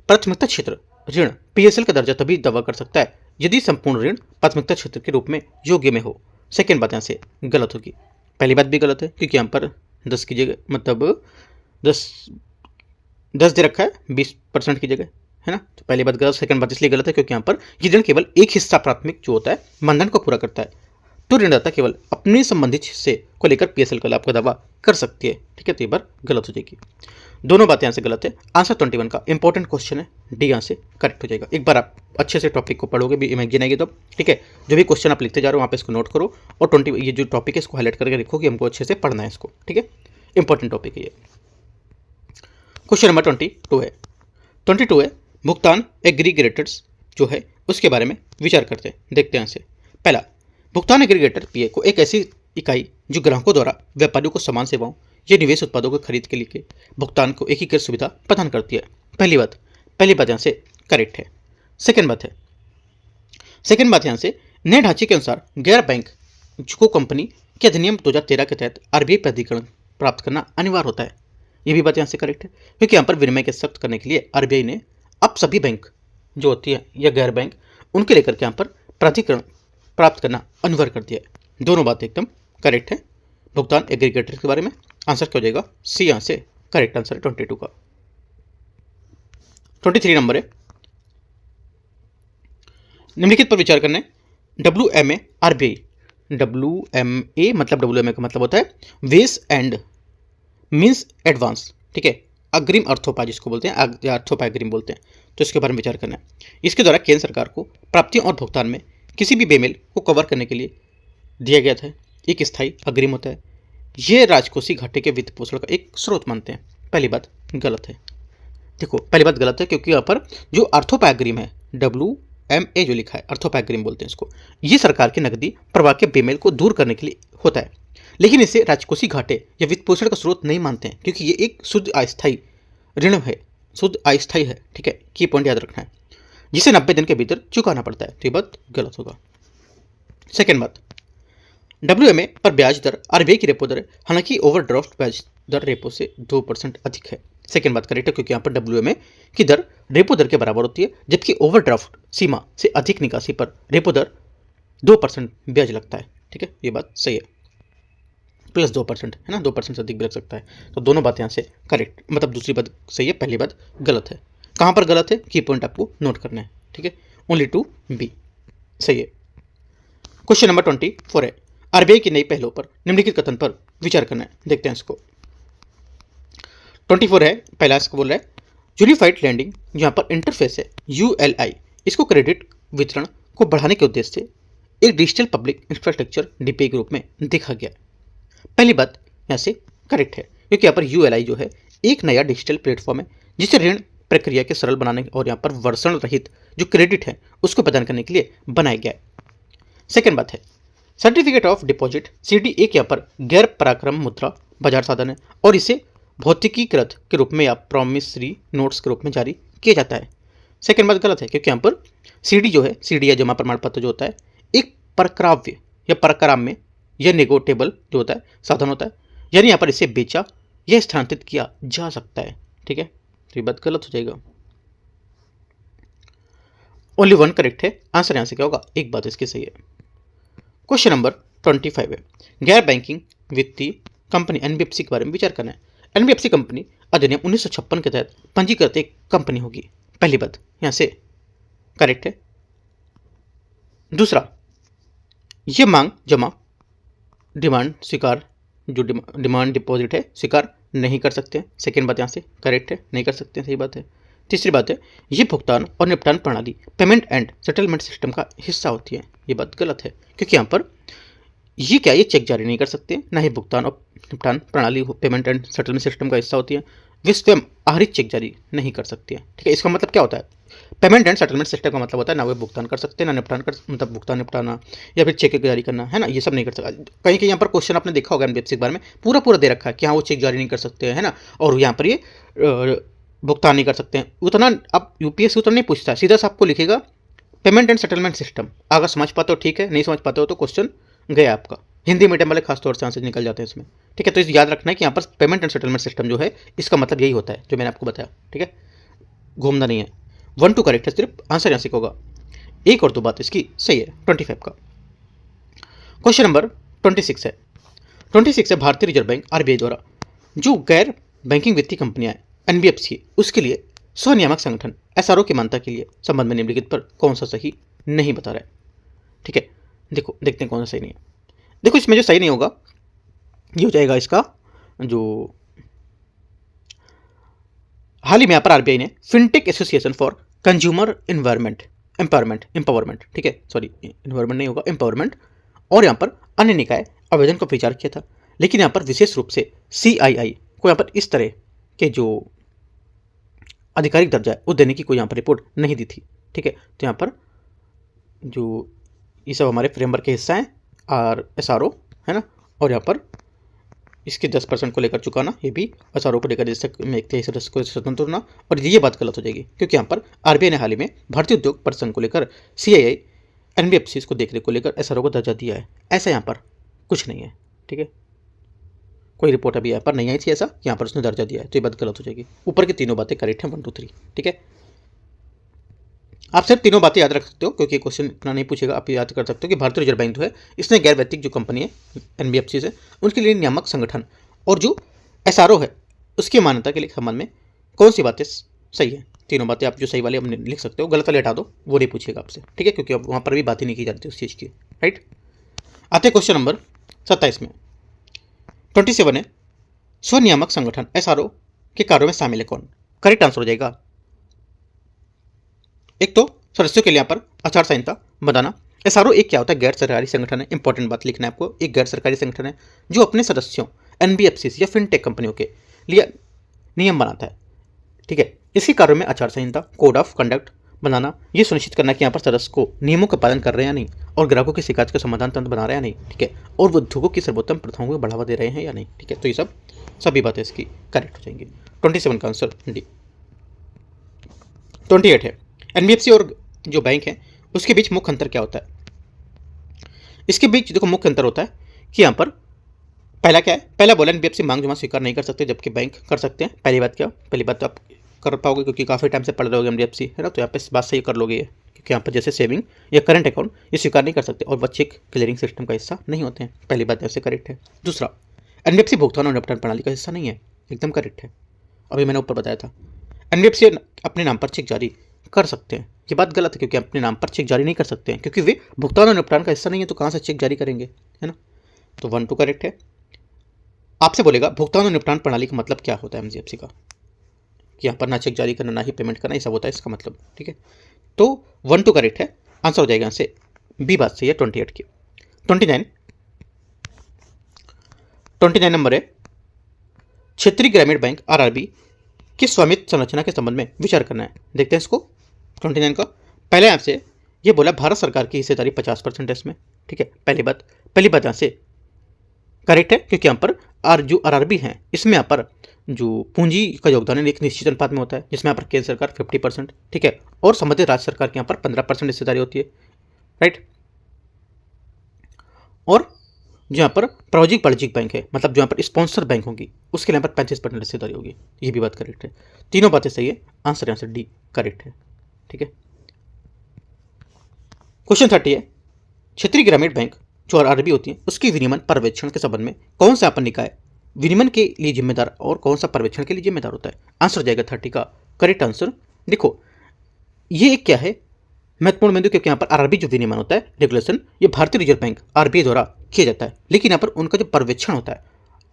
प्राथमिकता क्षेत्र ऋण पीएसएल का दर्जा तभी दावा कर सकता है यदि संपूर्ण ऋण प्राथमिकता क्षेत्र के रूप में योग्य में हो। सेकेंड बात यहाँ से गलत होगी। पहली बात भी गलत है क्योंकि यहाँ पर 10 की जगह मतलब 10 दे रखा है 20% की जगह, है ना, तो पहली बात गलत। सेकंड बात इसलिए गलत है क्योंकि यहाँ पर ये ऋण केवल एक हिस्सा प्राथमिक जो होता है मानदंड को पूरा करता है, तो ऋणदाता केवल अपने संबंधित हिस्से को लेकर पीएसएल का लाभ का दावा कर सकती है। ठीक है, तो ये बार गलत हो जाएगी। दोनों बातें यहाँ से गलत है। आंसर 21 का इंपॉर्टेंट क्वेश्चन है, डी यहाँ से करेक्ट हो जाएगा। एक बार आप अच्छे से टॉपिक को पढ़ोगे भी इमेजिन आएगी तो। ठीक है, जो भी क्वेश्चन आप लिखते जा रहे हो वहाँ पे इसको नोट करो और 20 ये जो टॉपिक है इसको हाईलाइट करके लिखो कि हमको अच्छे से पढ़ना है इसको। ठीक है, इंपॉर्टेंट टॉपिक है ये। क्वेश्चन नंबर 22 है 22 है भुगतान एग्रीगेटर्स जो है उसके बारे में विचार करते हैं, देखते हैं यहाँ से। पहला, भुगतान एग्रीगेटर पीए को एक ऐसी इकाई जो ग्राहकों द्वारा व्यापारियों को सामान सेवाओं या निवेश उत्पादों को खरीद के लिए भुगतान को एकीकृत सुविधा प्रदान करती है। पहली बात यहाँ से करेक्ट है। सेकेंड बात यहाँ से नए ढांचे के अनुसार गैर बैंक को कंपनी के अधिनियम 2013 के तहत आरबीआई प्राधिकरण प्राप्त करना अनिवार्य होता है। ये भी बात यहाँ से करेक्ट है क्योंकि यहाँ पर विनिमय के सख्त करने के लिए आरबीआई ने अब सभी बैंक जो होती है या गैर बैंक उनके लेकर के यहाँ पर प्राधिकरण प्राप्त करना अनिवार्य कर दिया है। दोनों बातें एकदम करेक्ट है भुगतान एग्रीगेटर के बारे में। आंसर क्या हो जाएगा, सी यहाँ से करेक्ट आंसर है 22 का। 23 नंबर है निम्नलिखित पर विचार करने WMA आरबीआई। WMA का मतलब होता है वेस एंड मीन्स एडवांस। ठीक है, अग्रिम अर्थोपाय जिसको बोलते हैं, अर्थोपाय अग्रिम बोलते हैं, तो इसके बारे में विचार करना है। इसके द्वारा केंद्र सरकार को प्राप्तियों और भुगतान में किसी भी बेमेल को कवर करने के लिए दिया गया था। एक स्थायी अग्रिम होता है। ये राजकोषीय घाटे के वित्त पोषण का एक स्रोत मानते हैं। पहली बात गलत है। देखो पहली बात गलत है क्योंकि यहाँ पर जो अर्थोपैग्रिम है, WMA जो लिखा है, अर्थोपैग्रिम बोलते हैं इसको, ये सरकार के नकदी प्रवाह के बेमेल को दूर करने के लिए होता है, लेकिन इसे राजकोषीय घाटे या वित्त पोषण का स्रोत नहीं मानते हैं क्योंकि ये एक शुद्ध अस्थायी ऋण है, शुद्ध अस्थायी है। ठीक है, की पॉइंट याद रखना है, जिसे 90 दिन के भीतर चुकाना पड़ता है। तो ये बात गलत होगा। सेकेंड बात, WMA पर ब्याज दर RBI की रेपो दर है, हालांकि ओवरड्राफ्ट ब्याज दर रेपो से 2% अधिक है। सेकेंड बात करेक्ट है क्योंकि यहाँ पर WMA की दर रेपो दर के बराबर होती है, जबकि ओवरड्राफ्ट सीमा से अधिक निकासी पर रेपो दर 2% ब्याज लगता है। ठीक है, ये बात सही है, प्लस 2% है ना, 2% से अधिक भी लग सकता है। तो दोनों बात यहाँ से करेक्ट, मतलब दूसरी बात सही है, पहली बात गलत है। कहाँ पर गलत है, की पॉइंट आपको नोट करना है। ठीक है, ओनली टू बी सही है। क्वेश्चन नंबर 24 है, RBI की नई पहलों पर निम्नलिखित कथन पर विचार करना है। देखते हैं इसको। 24 है, पहला इसको बोल रहा है यूनिफाइड लैंडिंग, यहाँ पर इंटरफेस है ULI, इसको क्रेडिट वितरण को बढ़ाने के उद्देश्य से एक डिजिटल पब्लिक इंफ्रास्ट्रक्चर DPI के रूप में देखा गया। पहली बात यहाँ से करेक्ट है क्योंकि यहाँ पर ULI जो है एक नया डिजिटल प्लेटफॉर्म है जिसे ऋण प्रक्रिया के सरल बनाने और यहाँ पर वर्षण रहित जो क्रेडिट है उसको प्रदान करने के लिए बनाया गया है। सेकेंड बात है सर्टिफिकेट ऑफ डिपॉजिट CD एक यहाँ पर गैर पराक्रम मुद्रा बाजार साधन है और इसे भौतिकीकृत के रूप में या प्रॉमिसरी नोट्स के रूप में जारी किया जाता है। सेकेंड बात गलत है क्योंकि यहाँ पर CD जो है, CD या जमा प्रमाण पत्र जो होता है एक परक्राव्य या परक्राम्य या नेगोटेबल जो होता है साधन होता है, यानी यहाँ पर इसे बेचा या स्थानांतरित किया जा सकता है। ठीक है, तो ये बात गलत हो जाएगा। ओनली वन करेक्ट है, आंसर यहाँ से क्या होगा, एक बात इसकी सही है। क्वेश्चन नंबर 25 है, गैर बैंकिंग वित्तीय कंपनी NBFC के बारे में विचार करना है। NBFC कंपनी अधिनियम 1956 के तहत पंजीकृत एक कंपनी होगी। पहली बात यहाँ से करेक्ट है। दूसरा, ये मांग जमा डिमांड स्वीकार, जो डिमांड डिपॉजिट है स्वीकार नहीं कर सकते हैं। सेकेंड बात यहाँ से करेक्ट है, नहीं कर सकते हैं, सही बात है। तीसरी बात है ये भुगतान और निपटान प्रणाली पेमेंट एंड सेटलमेंट सिस्टम का हिस्सा होती है। ये बात गलत है क्योंकि यहाँ पर ये क्या, ये चेक जारी नहीं कर सकते, ना ही भुगतान और निपटान प्रणाली पेमेंट एंड सेटलमेंट सिस्टम का हिस्सा होती है। वे स्वयं आहरित चेक जारी नहीं कर सकती है। ठीक है, इसका मतलब क्या होता है, पेमेंट एंड सेटलमेंट सिस्टम का मतलब होता है ना वे भुगतान कर सकते हैं, ना निपटान कर, मतलब भुगतान निपटाना या फिर चेक जारी करना, है ना, ये सब नहीं कर सकता। कहीं कहीं यहाँ पर क्वेश्चन आपने देखा होगा NBFC के बारे में पूरा दे रखा है कि हाँ वो चेक जारी नहीं कर सकते हैं ना, और यहाँ पर ये भुगतान नहीं कर सकते हैं। उतना अब UPSC उतना नहीं पूछता, सीधा सा आपको लिखेगा पेमेंट एंड सेटलमेंट सिस्टम। अगर समझ पाते हो ठीक है, नहीं समझ पाते हो तो क्वेश्चन गया आपका। हिंदी मीडियम वाले खासतौर से आंसर निकल जाते हैं इसमें। ठीक है, तो याद रखना है कि यहाँ पर पेमेंट एंड सेटलमेंट सिस्टम जो है इसका मतलब यही होता है जो मैंने आपको बताया। ठीक है, घूमना नहीं है। 1 2 करेक्ट है, सिर्फ आंसर यहाँ से होगा। एक और दो बात इसकी सही है। 25 का क्वेश्चन नंबर 26 है। 26 है, भारतीय रिजर्व बैंक RBI द्वारा जो गैर बैंकिंग वित्तीय कंपनियां हैं NBFC उसके लिए स्वनियामक संगठन SRO की मान्यता के लिए संबंध में निम्नलिखित पर कौन सा सही नहीं बता रहा है। ठीक है, देखो देखते हैं कौन सा सही नहीं है। देखो इसमें जो सही नहीं होगा ये हो जाएगा इसका जो हाल ही में यहाँ पर RBI ने fintech association for consumer empowerment, ठीक है, सॉरी इन्वायरमेंट नहीं होगा, एम्पावरमेंट, और यहाँ पर अन्य निकाय आवेदन को विचार किया था, लेकिन यहाँ पर विशेष रूप से CII को यहाँ पर इस तरह के जो आधिकारिक दर्जा है वो देने की कोई यहाँ पर रिपोर्ट नहीं दी थी। ठीक है, तो यहाँ पर जो ये सब हमारे फ्रेमवर्क के हिस्सा हैं SRO है ना, और यहाँ पर इसके 10% को लेकर चुकाना, ये भी SRO को लेकर एक सदस्य को स्वतंत्र होना, और ये बात गलत हो जाएगी क्योंकि यहाँ पर RBI ने हाल ही में भारतीय उद्योग परिसंघ को लेकर CII NBFC को देखरेख को लेकर SRO को दर्जा दिया है। ऐसा यहाँ पर कुछ नहीं है। ठीक है, कोई रिपोर्ट अभी यहाँ पर नहीं आई थी ऐसा, यहाँ पर उसने दर्जा दिया है, तो ये बात गलत हो जाएगी। ऊपर की तीनों बातें करेक्ट हैं 1 2 3। ठीक है, आप सिर्फ तीनों बातें याद रख सकते हो क्योंकि क्वेश्चन इतना नहीं पूछेगा। आप याद कर सकते हो कि भारतीय रिजर्व बैंक जो है इसने गैर वैयक्तिक जो कंपनी है NBFC से उनके लिए नियामक संगठन और जो SRO है उसकी मान्यता के लिए संबंध में कौन सी बातें सही है। तीनों बातें आप जो सही वाले अपने लिख सकते हो, गलत वाले हटा दो, वो नहीं पूछेगा आपसे। ठीक है, क्योंकि अब वहाँ पर भी बात ही नहीं की जाती उस चीज़ की। राइट, आते क्वेश्चन नंबर 27 में। 27 है, स्वनियामक संगठन SRO के कार्यों में शामिल है कौन। करेक्ट आंसर हो जाएगा एक तो सदस्यों के लिए यहाँ पर आचार संहिता बनाना एसआरओ एक क्या होता है? गैर सरकारी संगठन है। इंपॉर्टेंट बात लिखना है आपको, एक गैर सरकारी संगठन है जो अपने सदस्यों एनबीएफसी या फिनटेक कंपनियों के लिए नियम बनाता है। ठीक है, इसी कार्य में आचार संहिता, कोड ऑफ कंडक्ट बनाना, ये सुनिश्चित करना कि यहाँ पर सदस्य को नियमों का पालन कर रहे हैं या नहीं, और ग्राहकों की शिकायत का समाधान तंत्र बना रहे हैं या नहीं। ठीक है, और उद्योगों की सर्वोत्तम प्रथाओं को बढ़ावा दे रहे हैं या नहीं। ठीक है, तो ये सभी बातें इसकी करेक्ट हो जाएंगी। 27 का आंसर डी। 28 है, एनबीएफसी और जो बैंक है उसके बीच मुख्य अंतर क्या होता है? इसके बीच देखो मुख्य अंतर होता है कि यहाँ पर पहला क्या है, पहला बोला एनबीएफसी मांग जमा स्वीकार नहीं कर सकते जबकि बैंक कर सकते हैं। पहली बात क्या, पहली बात तो आप कर पाओगे क्योंकि काफ़ी टाइम से पढ़ रहे होगे एनबीएफसी, है ना, तो यहाँ पे बात सही कर लोगे ये, क्योंकि यहाँ पर जैसे सेविंग या करंट अकाउंट ये स्वीकार नहीं कर सकते और बच्चे क्लियरिंग सिस्टम का हिस्सा नहीं होते हैं। पहली बात ऐसे करेक्ट है। दूसरा, एनबीएफसी भुगतान और निपटान प्रणाली का हिस्सा नहीं है, एकदम करेक्ट है, अभी मैंने ऊपर बताया था। एनबीएफसी अपने नाम पर चेक जारी कर सकते हैं, ये बात गलत है क्योंकि अपने नाम पर चेक जारी नहीं कर सकते हैं क्योंकि वे भुगतान और निपटान का हिस्सा नहीं है, तो कहाँ से चेक जारी करेंगे, है ना। तो 1 2 करेक्ट है। आपसे बोलेगा भुगतान और निपटान प्रणाली का मतलब क्या होता है एनबीएफसी का, कि यहाँ पर ना चेक जारी करना ना ही पेमेंट करना, ये सब होता है इसका मतलब। ठीक है, तो 1 2 करेक्ट है, आंसर हो जाएगा यहाँ से बी बात सही है 28 की। 29 नंबर है, क्षेत्रीय ग्रामीण बैंक आरआरबी की स्वामित्व संरचना के संबंध में विचार करना है। देखते हैं इसको 29 का। पहले आपसे ये बोला भारत सरकार की हिस्सेदारी 50% है इसमें। ठीक है, पहली बात यहाँ से करेक्ट है क्योंकि यहाँ पर जो आरआरबी है इसमें यहाँ पर जो पूंजी का योगदान है एक निश्चित अनुपात में होता है, जिसमें यहाँ पर केंद्र सरकार 50%, ठीक है, और संबंधित राज्य सरकार की यहाँ पर 15% हिस्सेदारी होती है, राइट। और जो यहाँ पर प्रायोजिक वाणिज्यिक बैंक है, मतलब जो यहाँ पर स्पॉन्सर बैंक होगी उसके लिए यहाँ पर 35% हिस्सेदारी होगी, ये भी बात करेक्ट है। तीनों बातें सही है, आंसर यहाँ से डी करेक्ट है। ठीक है, क्वेश्चन 30 है, क्षेत्रीय ग्रामीण बैंक जो आरआरबी होती है उसकी विनियमन पर्यवेक्षण के संबंध में कौन सा अपन निकाय विनियमन के लिए जिम्मेदार और कौन सा पर्यवेक्षण के लिए जिम्मेदार होता है? आंसर हो जाएगा 30 का करेक्ट आंसर। देखो ये एक क्या है महत्वपूर्ण बिंदु, क्योंकि यहाँ पर आरआरबी जो विनियमन होता है रेगुलेशन ये भारतीय रिजर्व बैंक आरबीआई द्वारा किया जाता है, लेकिन यहाँ पर उनका जो पर्यवेक्षण होता है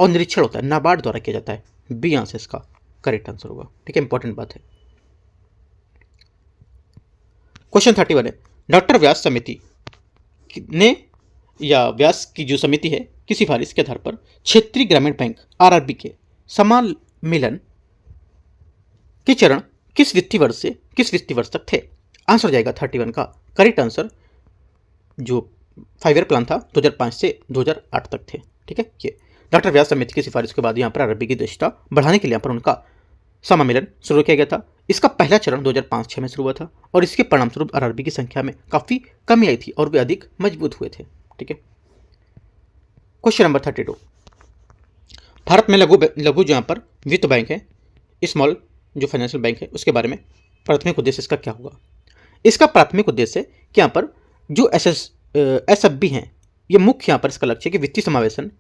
और निरीक्षण होता है नाबार्ड द्वारा किया जाता है। बी यहाँ से इसका करेक्ट आंसर होगा। ठीक है, इंपॉर्टेंट बात है। क्वेश्चन 31 है, डॉक्टर व्यास समिति ने या व्यास की जो समिति है की सिफारिश के आधार पर क्षेत्रीय ग्रामीण बैंक आरआरबी के समामेलन के चरण किस वित्तीय वर्ष से किस वित्तीय वर्ष तक थे? आंसर हो जाएगा 31 का करेक्ट आंसर। जो 5 ईयर प्लान था 2005 से 2008 तक थे। ठीक है, ये डॉक्टर व्यास समिति की सिफारिश के बाद यहाँ पर आरआरबी की दक्षता बढ़ाने के लिए यहाँ पर उनका समामेलन शुरू किया गया था। इसका पहला चरण 2005-06 में शुरू हुआ था और इसके परिणामस्वरूप आरआरबी की संख्या में काफ़ी कमी आई थी और वे अधिक मजबूत हुए थे। ठीक है, क्वेश्चन नंबर 32, भारत में लघु जो यहाँ पर वित्त बैंक है, स्मॉल जो फाइनेंशियल बैंक है उसके बारे में प्राथमिक उद्देश्य इसका क्या होगा? इसका प्राथमिक उद्देश्य कि यहाँ पर जो एसएफबी हैं ये मुख्य यहाँ पर इसका लक्ष्य है कि वित्तीय समावेशन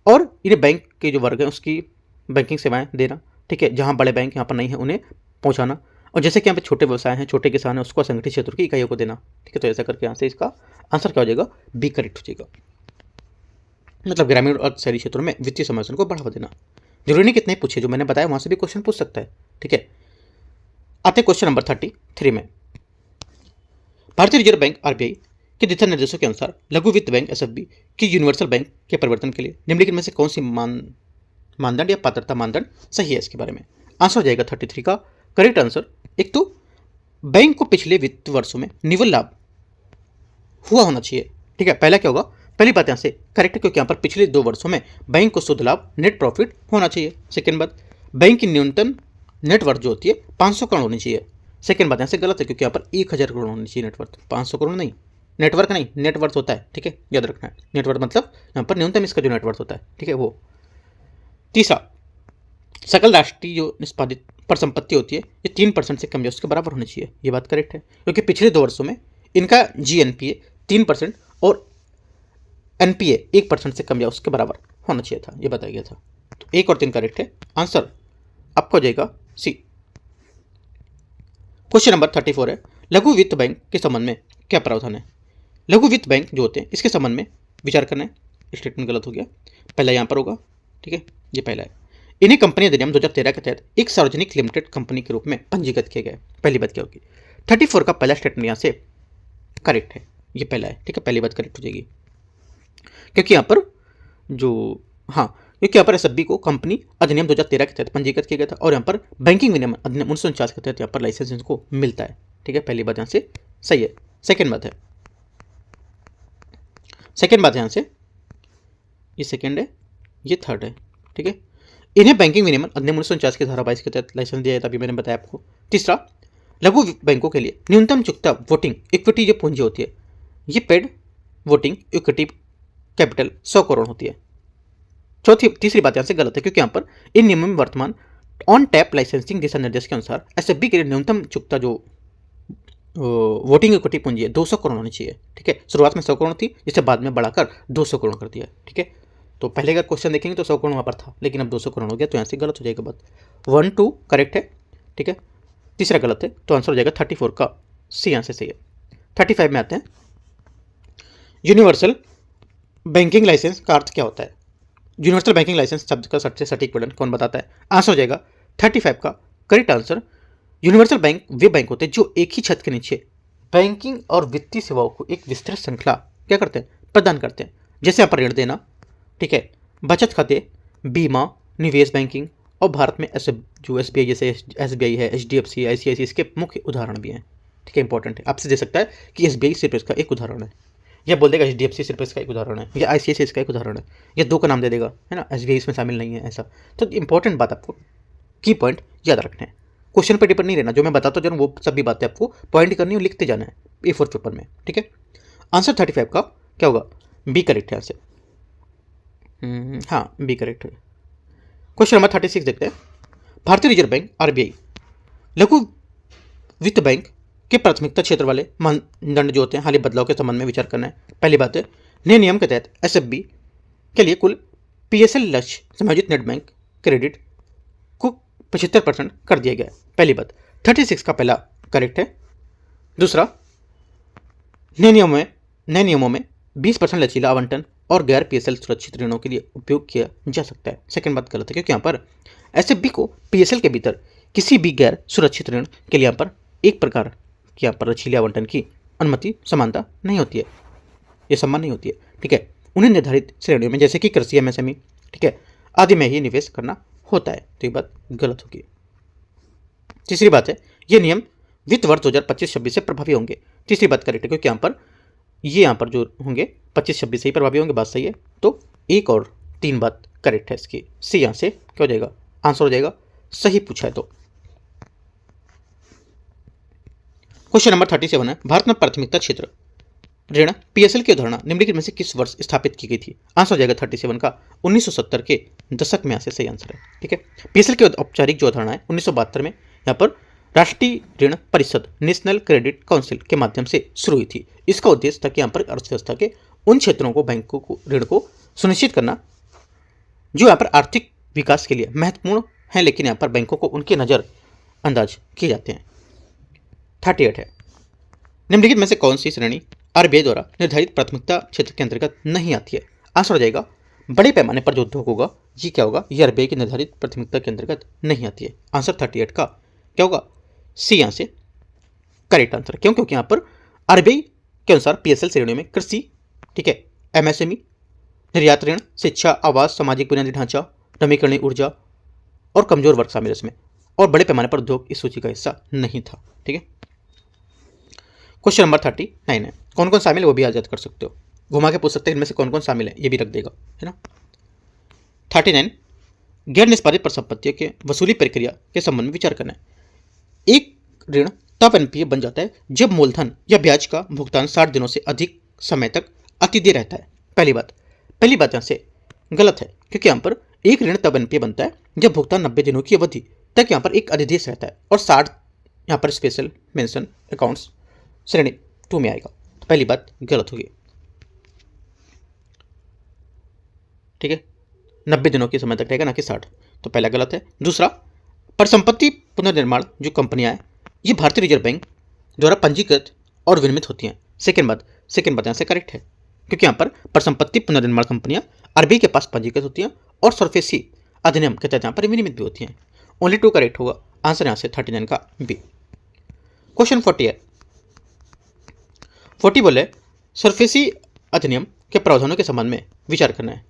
और इन्हें बैंक के जो वर्ग हैं उसकी बैंकिंग सेवाएं देना। ठीक है, जहाँ बड़े बैंक यहाँ पर नहीं है उन्हें पहुँचाना, और जैसे कि यहाँ पर छोटे व्यवसाय हैं छोटे किसान हैं उसको असंगठित क्षेत्र की इकाइयों को देना। ठीक है, तो ऐसा करके यहाँ से इसका आंसर क्या हो जाएगा? बी करेक्ट हो जाएगा, मतलब ग्रामीण और शहरी क्षेत्रों में वित्तीय समावेशन को बढ़ावा देना। जरूरी नहीं कितने पूछे, जो मैंने बताया वहाँ से भी क्वेश्चन पूछ सकता है। ठीक है, आते क्वेश्चन नंबर 33 में, भारतीय रिजर्व बैंक आरबीआई के दिशा निर्देशों के अनुसार लघु वित्त बैंक एसएफबी की यूनिवर्सल बैंक के परिवर्तन के लिए निम्नलिखित में से कौन सी मानदंड या पात्रता मानदंड सही है? इसके बारे में आंसर हो जाएगा 33 का करेक्ट आंसर। एक तो बैंक को पिछले वित्त वर्षों में निव्वल लाभ हुआ होना चाहिए। ठीक है, पहला क्या होगा? पहली बात यहाँ से करेक्ट है क्योंकि यहाँ पर पिछले 2 वर्षों में बैंक को शुद्ध लाभ नेट प्रॉफिट होना चाहिए। सेकेंड बात, बैंक की न्यूनतम नेटवर्थ जो होती है 500 करोड़ होनी चाहिए। सेकेंड बात यहाँ से गलत है क्योंकि यहाँ पर 1000 करोड़ होनी चाहिए नेटवर्थ, 500 करोड़ नहीं, नेटवर्क नहीं नेटवर्थ होता है। ठीक है, याद रखना है, नेटवर्थ मतलब यहाँ पर न्यूनतम इसका जो नेटवर्थ होता है। ठीक है, वो। तीसरा, सकल राष्ट्रीय जो निष्पादित पर संपत्ति होती है ये 3% से कम या उसके बराबर होनी चाहिए। ये बात करेक्ट है क्योंकि पिछले 2 वर्षों में इनका जीएनपीए 3% और एनपीए 1% से कम या उसके बराबर होना चाहिए था, ये बताया गया था। तो 1 और 3 करेक्ट है, आंसर आपका हो जाएगा सी। क्वेश्चन नंबर 34 है, लघु वित्त बैंक के संबंध में क्या प्रावधान है? लघु वित्त बैंक जो होते हैं इसके संबंध में विचार करना है। स्टेटमेंट गलत हो गया, पहला यहाँ पर होगा। ठीक है, ये पहला है। इन्हें कंपनी अधिनियम 2013 के तहत एक सार्वजनिक लिमिटेड कंपनी के रूप में पंजीकृत किया गया है। पहली बात क्या होगी? 34 का पहला स्टेटमेंट यहाँ से करेक्ट है। ये पहला है, ठीक है, पहली बात करेक्ट हो जाएगी। क्योंकि यहाँ पर जो हाँ क्योंकि यहाँ पर एसएफबी को कंपनी अधिनियम 2013 के तहत पंजीकृत किया गया था और यहाँ पर बैंकिंग विनियमन अधिनियम 1949 के तहत यहाँ पर लाइसेंस इनको मिलता है, ठीक है, पहली बात यहाँ से सही है। सेकेंड बात यहाँ से, ये सेकेंड है, ये थर्ड है, ठीक है। इन्हें बैंकिंग विनियमन अधिनियम 1949 की धारा 22 के तहत लाइसेंस दिया जाता है, अभी मैंने बताया आपको। तीसरा, लघु बैंकों के लिए न्यूनतम चुकता वोटिंग इक्विटी जो पूंजी होती है, ये paid voting equity capital 100 crore होती है। तीसरी बात यहाँ से गलत है, क्योंकि यहाँ पर इन नियमों में वर्तमान ऑन टैप लाइसेंसिंग दिशा निर्देश के अनुसार एसएफबी के लिए न्यूनतम चुकता जो वोटिंग इक्विटी पूंजी है 200 करोड़ होनी चाहिए, ठीक है। शुरुआत में 100 करोड़ थी, जिसे बाद में बढ़ाकर 200 करोड़ कर दिया, ठीक है। तो पहले का क्वेश्चन देखेंगे तो 100 करोड़ वहाँ पर था, लेकिन अब 200 करोड़ हो गया, तो यहाँ से गलत हो जाएगा बात। 1 2 करेक्ट है, ठीक है, तीसरा गलत है, तो आंसर हो जाएगा 34 का सी यहाँ से सही है। 35 में आते हैं, यूनिवर्सल बैंकिंग लाइसेंस का अर्थ क्या होता है? यूनिवर्सल बैंकिंग लाइसेंस शब्द का सबसे सटीक वर्णन कौन बताता है? आंसर हो जाएगा 35 का करेक्ट आंसर। यूनिवर्सल बैंक वे बैंक होते हैं जो एक ही छत के नीचे बैंकिंग और वित्तीय सेवाओं को एक विस्तृत श्रृंखला क्या करते हैं? प्रदान करते हैं। जैसे यहाँ पर ऋण देना, ठीक है, बचत खाते, बीमा, निवेश बैंकिंग, और भारत में ऐसे जो एसबीआई जैसे एसबीआई है, एचडीएफसी, आईसीआईसी इसके मुख्य उदाहरण भी हैं, ठीक है, इंपॉर्टेंट है। आपसे दे सकता है कि एसबीआई सिर्फ इसका एक उदाहरण है, या बोल देगा एचडीएफसी सिर्फ इसका एक उदाहरण है, या आईसीआईसी इसका एक उदाहरण है, या दो का नाम दे देगा, है ना, एसबीआई इसमें शामिल नहीं है ऐसा। तो इंपॉर्टेंट बात आपको की पॉइंट याद रखना है, क्वेश्चन पर डिपेंड नहीं रहना, जो मैं बताता हूँ वो सभी बातें आपको पॉइंट करनी और लिखते जाना है A4 पेपर में, ठीक है। आंसर 35 का क्या होगा? बी करेक्ट है यहाँ से, हाँ बी करेक्ट है। क्वेश्चन नंबर 36 देखते हैं, भारतीय रिजर्व बैंक आरबीआई लघु वित्त बैंक के प्राथमिकता क्षेत्र वाले मानदंड जो होते हैं हाल ही बदलाव के संबंध में विचार करना है। पहली बात है, नए नियम के तहत एसएफबी के लिए कुल पीएसएल लक्ष्य समायोजित नेट बैंक क्रेडिट को 75% कर दिया गया है। पहली बात 36 का पहला करेक्ट है। दूसरा, नए नियमों में 20% लचीला आवंटन और गैर पीएसएल सुरक्षित ऋणों के लिए उपयोग किया जा सकता है। सेकंड बात गलत है, क्योंकि यहाँ पर एसएफबी को पीएसएल के भीतर किसी भी गैर सुरक्षित ऋण के लिए यहाँ पर एक प्रकार की यहाँ पर लचीले आवंटन की अनुमति समानता नहीं होती है, ये सम्मान नहीं होती है, ठीक है। उन्हें निर्धारित श्रेणियों में जैसे कि कृषि, एमएसएमई, ठीक है, आदि में ही निवेश करना होता है, तो ये बात गलत होगी। तीसरी बात है, ये नियम वित्त वर्ष 2025-26 से प्रभावी होंगे। तीसरी बात करेक्ट है, क्योंकि यहाँ पर जो होंगे 25-26 से ही प्रभावी होंगे, बात सही है। तो 1 और 3 बात करेक्ट है इसकी, सी यहाँ से क्या हो जाएगा? आंसर हो जाएगा सही पूछा है तो। क्वेश्चन नंबर 37 है, भारत में प्राथमिकता क्षेत्र ऋण पीएसएल की अवधारणा निम्नलिखित में से किस वर्ष स्थापित की गई थी? आंसर हो जाएगा 37 का 1970 के दशक में यहाँ से सही आंसर है, ठीक है। पीएसएल की औपचारिक जो अवधारणा है 1972 में यहाँ पर राष्ट्रीय ऋण परिषद नेशनल क्रेडिट काउंसिल के माध्यम से शुरू हुई थी। इसका उद्देश्य था कि यहाँ पर अर्थव्यवस्था के उन क्षेत्रों को बैंकों को ऋण को सुनिश्चित करना जो यहाँ पर आर्थिक विकास के लिए महत्वपूर्ण है, लेकिन यहाँ पर बैंकों को उनके नज़रअंदाज किए जाते हैं। 38 है, निम्नलिखित में से कौन सी श्रेणी आरबीआई द्वारा निर्धारित प्राथमिकता क्षेत्र के अंतर्गत नहीं आती है? आंसर हो जाएगा बड़े पैमाने पर जो उद्योग होगा, ये क्या होगा? ये आरबीआई की निर्धारित प्राथमिकता के अंतर्गत नहीं आती है। आंसर 38 का क्या होगा? सी यहाँ से करेक्ट आंसर। क्यों? क्योंकि यहाँ पर आरबीआई के अनुसार पीएसएल श्रेणियों में कृषि, ठीक है, एमएसएमई, निर्यात ऋण, शिक्षा, आवास, सामाजिक बुनियादी ढांचा, नवीकरणीय ऊर्जा और कमजोर वर्ग शामिल है इसमें, और बड़े पैमाने पर उद्योग इस सूची का हिस्सा नहीं था, ठीक है। क्वेश्चन नंबर 39 है, कौन कौन शामिल है वो भी याद कर सकते हो, घुमा के पूछ सकते हैं इनमें से कौन कौन शामिल है, ये भी रख देगा, है ना। 39, गैर निष्पादित परिसंपत्तियों के वसूली प्रक्रिया के संबंध में विचार करना है। एक ऋण तब एनपीए बन जाता है जब मूलधन या ब्याज का भुगतान 60 दिनों से अधिक समय तक अतिदेय रहता है। पहली बात यहाँ से गलत है, क्योंकि यहाँ पर एक ऋण तब एनपीए बनता है जब भुगतान 90 दिनों की अवधि तक यहाँ पर एक अधिदेश रहता है, और 60 यहाँ पर स्पेशल मेंशन अकाउंट्स श्रेणी 2 में आएगा, तो पहली बात गलत होगी, ठीक है। 90 दिनों के समय तक रहेगा, ना कि 60, तो पहला गलत है। दूसरा, परिसंपत्ति पुनर्निर्माण जो कंपनियां हैं ये भारतीय रिजर्व बैंक द्वारा पंजीकृत और विनियमित होती हैं। सेकेंड बात यहाँ से करेक्ट है, क्योंकि यहाँ पर परिसंपत्ति पुनर्निर्माण कंपनियां आरबीआई के पास पंजीकृत होती हैं और सरफेसी अधिनियम के तहत यहाँ पर विनियमित भी होती हैं। ओनली 2 करेक्ट होगा, आंसर यहाँ से 39 का बी। क्वेश्चन 40 है, 40 बोले सरफेसी अधिनियम के प्रावधानों के संबंध में विचार करना है।